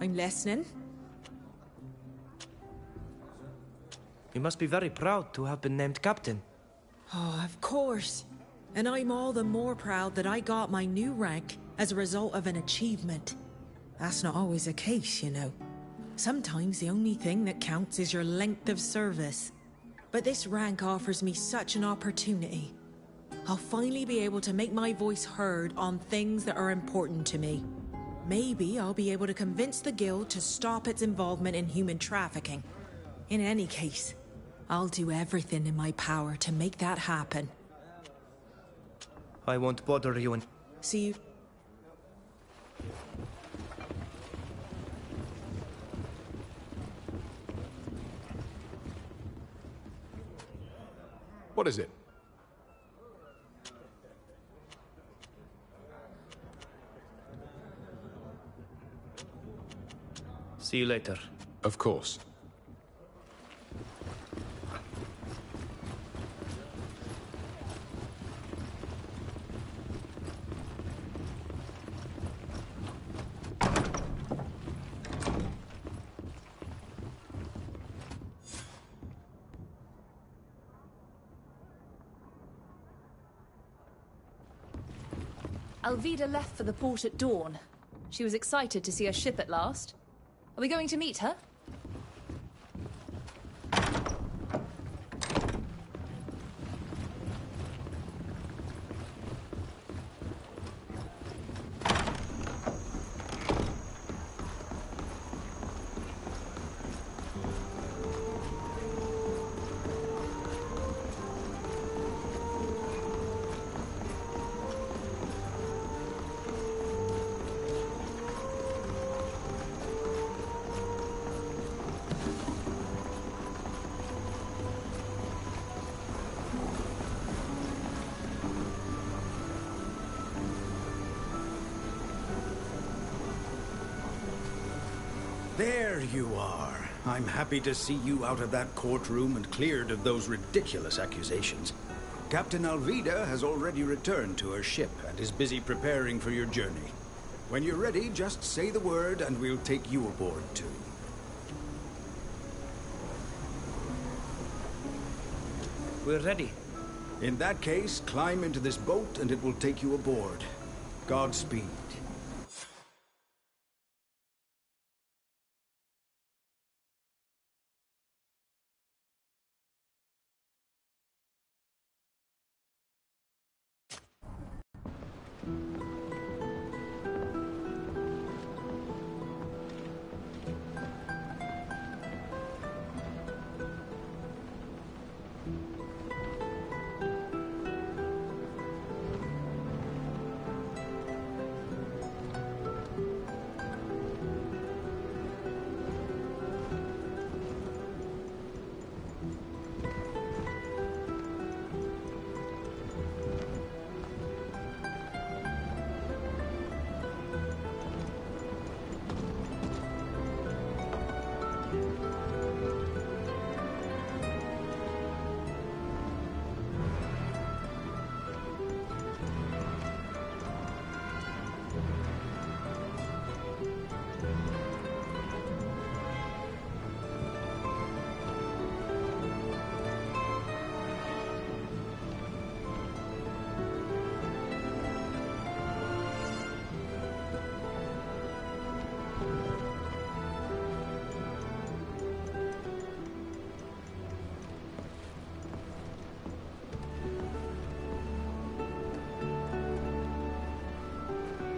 I'm listening. You must be very proud to have been named captain. Oh, of course. And I'm all the more proud that I got my new rank as a result of an achievement. That's not always the case, you know. Sometimes the only thing that counts is your length of service. But this rank offers me such an opportunity. I'll finally be able to make my voice heard on things that are important to me. Maybe I'll be able to convince the guild to stop its involvement in human trafficking. In any case, I'll do everything in my power to make that happen. I won't bother you and... See you. What is it? See you later. Of course. Alvida left for the port at dawn. She was excited to see her ship at last. Are we going to meet her? There you are. I'm happy to see you out of that courtroom and cleared of those ridiculous accusations. Captain Alvida has already returned to her ship and is busy preparing for your journey. When you're ready, just say the word and we'll take you aboard too. We're ready. In that case, climb into this boat and it will take you aboard. Godspeed.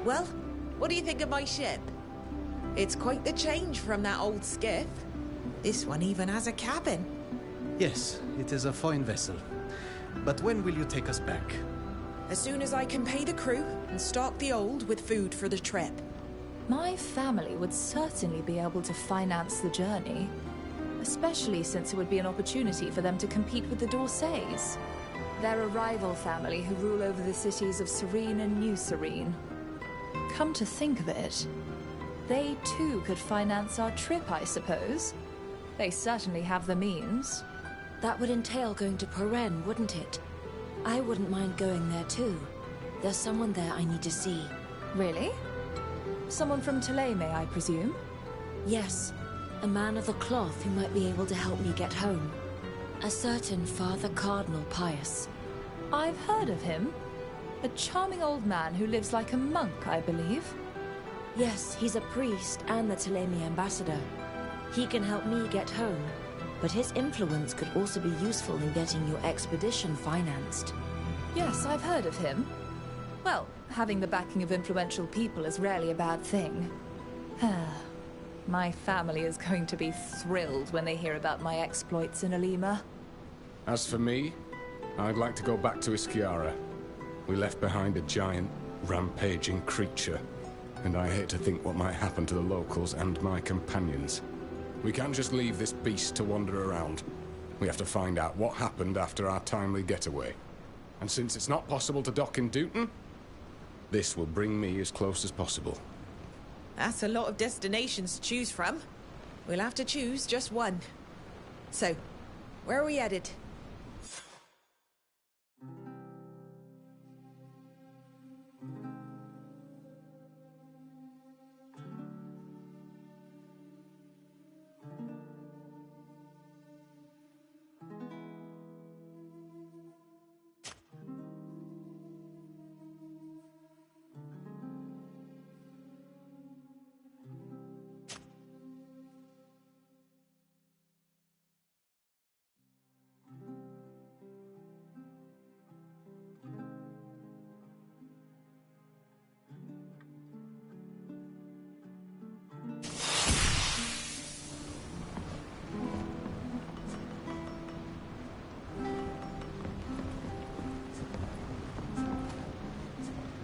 Well, what do you think of my ship? It's quite the change from that old skiff. This one even has a cabin. Yes, it is a fine vessel. But when will you take us back? As soon as I can pay the crew and stock the old with food for the trip. My family would certainly be able to finance the journey, especially since it would be an opportunity for them to compete with the Dorsays. They're a rival family who rule over the cities of Serene and New Serene. Come to think of it, they too could finance our trip, I suppose. They certainly have the means. That would entail going to Peren, wouldn't it? I wouldn't mind going there too. There's someone there I need to see. Really? Someone from Thélème, I presume? Yes, a man of the cloth who might be able to help me get home. A certain Father Cardinal Pius. I've heard of him. A charming old man who lives like a monk, I believe. Yes, he's a priest and the Thélème ambassador. He can help me get home, but his influence could also be useful in getting your expedition financed. Yes, I've heard of him. Well, having the backing of influential people is rarely a bad thing. My family is going to be thrilled when they hear about my exploits in Alima. As for me, I'd like to go back to Iskiara. We left behind a giant, rampaging creature, and I hate to think what might happen to the locals and my companions. We can't just leave this beast to wander around. We have to find out what happened after our timely getaway. And since it's not possible to dock in Dooten, this will bring me as close as possible. That's a lot of destinations to choose from. We'll have to choose just one. So, where are we headed?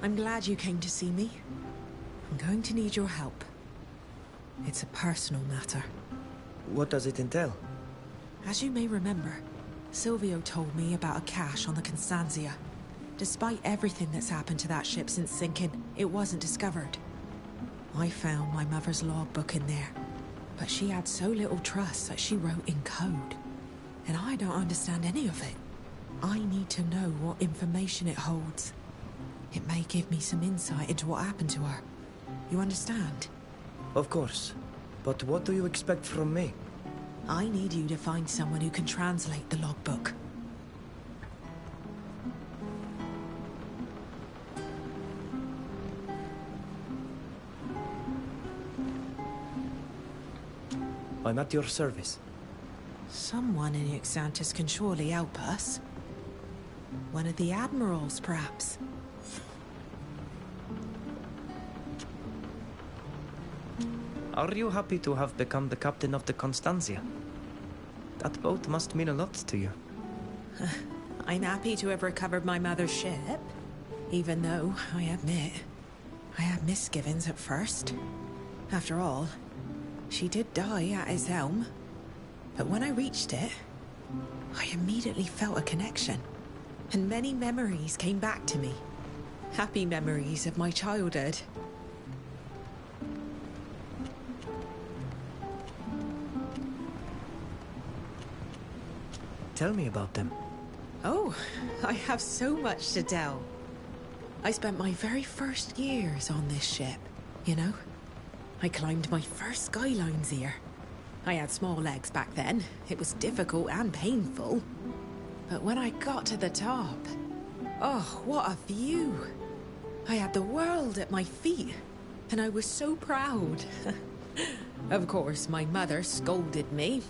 I'm glad you came to see me. I'm going to need your help. It's a personal matter. What does it entail? As you may remember, Silvio told me about a cache on the Constantia. Despite everything that's happened to that ship since sinking, it wasn't discovered. I found my mother's logbook in there, but she had so little trust that she wrote in code. And I don't understand any of it. I need to know what information it holds. It may give me some insight into what happened to her. You understand? Of course. But what do you expect from me? I need you to find someone who can translate the logbook. I'm at your service. Someone in Ixantis can surely help us. One of the admirals, perhaps. Are you happy to have become the captain of the Constantia? That boat must mean a lot to you. I'm happy to have recovered my mother's ship, even though, I admit, I had misgivings at first. After all, she did die at his helm. But when I reached it, I immediately felt a connection, and many memories came back to me. Happy memories of my childhood. Tell me about them. Oh, I have so much to tell. I spent my very first years on this ship, you know? I climbed my first skylines here. I had small legs back then. It was difficult and painful. But when I got to the top, oh, what a view! I had the world at my feet, and I was so proud. Of course, my mother scolded me.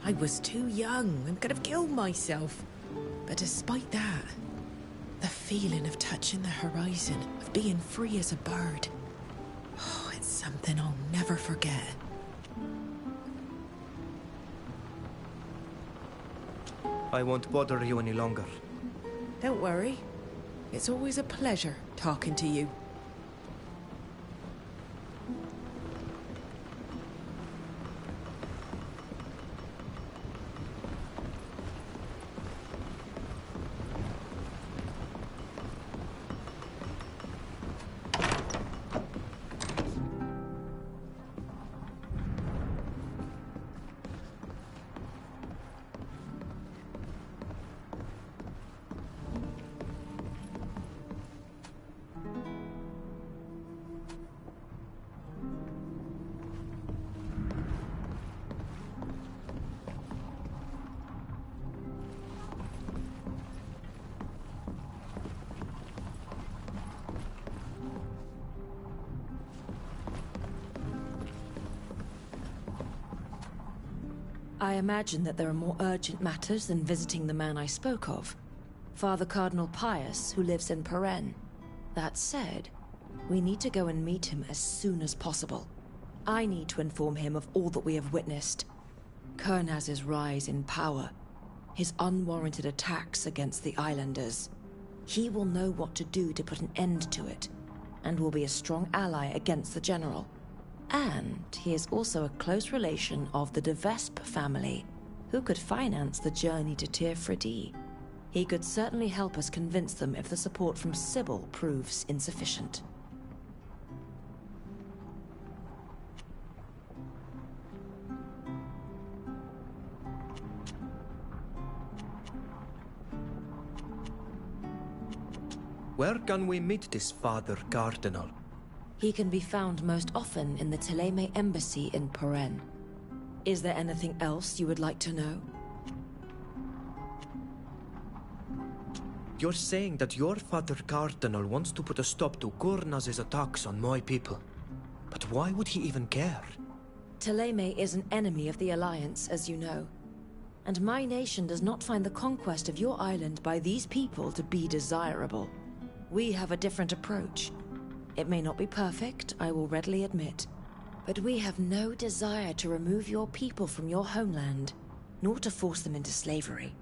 I was too young and could have killed myself. But despite that, the feeling of touching the horizon, of being free as a bird, Something I'll never forget. I won't bother you any longer. Don't worry. It's always a pleasure talking to you. I imagine that there are more urgent matters than visiting the man I spoke of. Father Cardinal Pius, who lives in Peren. That said, we need to go and meet him as soon as possible. I need to inform him of all that we have witnessed. Kernaz's rise in power, his unwarranted attacks against the islanders. He will know what to do to put an end to it, and will be a strong ally against the General. And he is also a close relation of the de Vespe family, who could finance the journey to Tir-Fredi. He could certainly help us convince them if the support from Sybil proves insufficient. Where can we meet this Father Cardinal? He can be found most often in the Thélème embassy in Peren. Is there anything else you would like to know? You're saying that your Father Cardinal wants to put a stop to Kurnaz's attacks on my people. But why would he even care? Thélème is an enemy of the Alliance, as you know. And my nation does not find the conquest of your island by these people to be desirable. We have a different approach. It may not be perfect, I will readily admit, but we have no desire to remove your people from your homeland, nor to force them into slavery.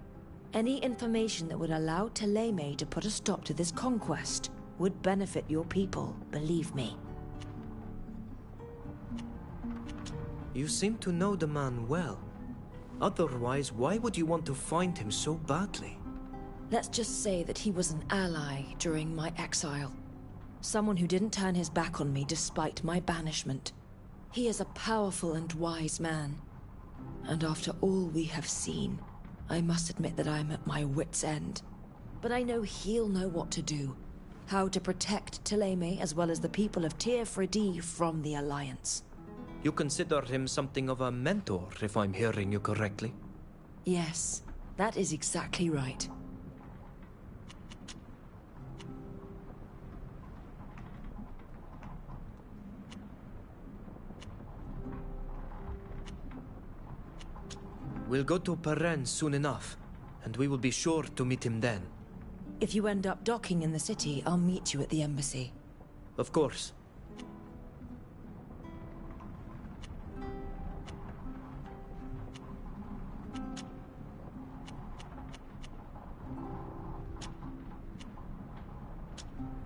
Any information that would allow Thélème to put a stop to this conquest would benefit your people, believe me. You seem to know the man well. Otherwise, why would you want to find him so badly? Let's just say that he was an ally during my exile. Someone who didn't turn his back on me despite my banishment. He is a powerful and wise man. And after all we have seen, I must admit that I'm at my wit's end. But I know he'll know what to do. How to protect Thélème as well as the people of Tir-Fredi from the Alliance. You consider him something of a mentor, if I'm hearing you correctly? Yes, that is exactly right. We'll go to Peren soon enough, and we will be sure to meet him then. If you end up docking in the city, I'll meet you at the embassy. Of course.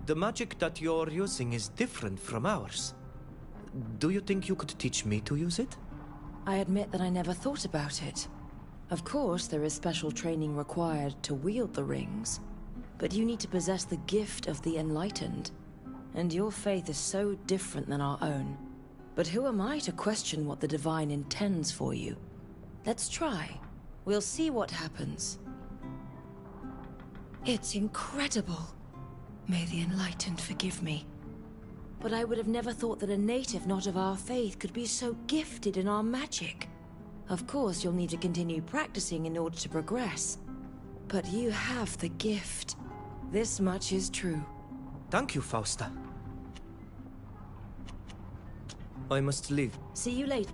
The magic that you're using is different from ours. Do you think you could teach me to use it? I admit that I never thought about it. Of course, there is special training required to wield the rings, but you need to possess the gift of the enlightened, and your faith is so different than our own. But who am I to question what the Divine intends for you? Let's try. We'll see what happens. It's incredible. May the enlightened forgive me. But I would have never thought that a native not of our faith could be so gifted in our magic. Of course, you'll need to continue practicing in order to progress. But you have the gift. This much is true. Thank you, Fausta. I must leave. See you later.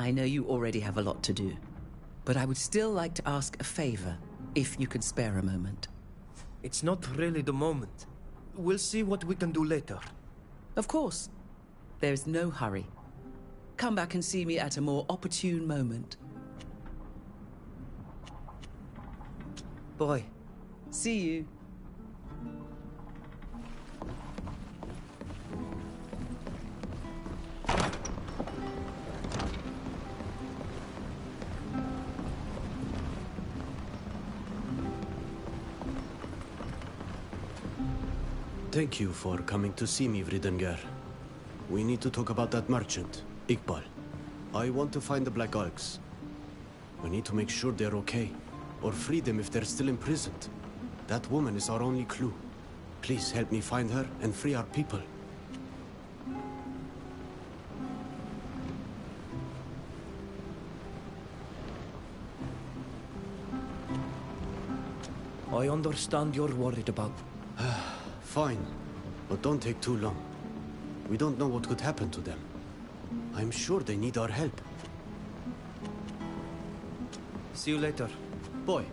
I know you already have a lot to do, but I would still like to ask a favor, if you could spare a moment. It's not really the moment. We'll see what we can do later. Of course. There's no hurry. Come back and see me at a more opportune moment. Bye. See you. Thank you for coming to see me, Vridengar. We need to talk about that merchant, Iqbal. I want to find the Black Orcs. We need to make sure they're okay, or free them if they're still imprisoned. That woman is our only clue. Please help me find her and free our people. I understand you're worried about... Fine, but don't take too long. We don't know what could happen to them. I'm sure they need our help. See you later. Boy.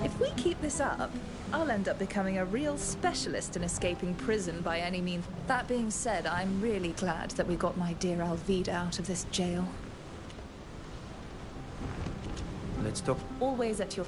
If we keep this up, I'll end up becoming a real specialist in escaping prison by any means. That being said, I'm really glad that we got my dear Alvida out of this jail. Let's talk. Always at your...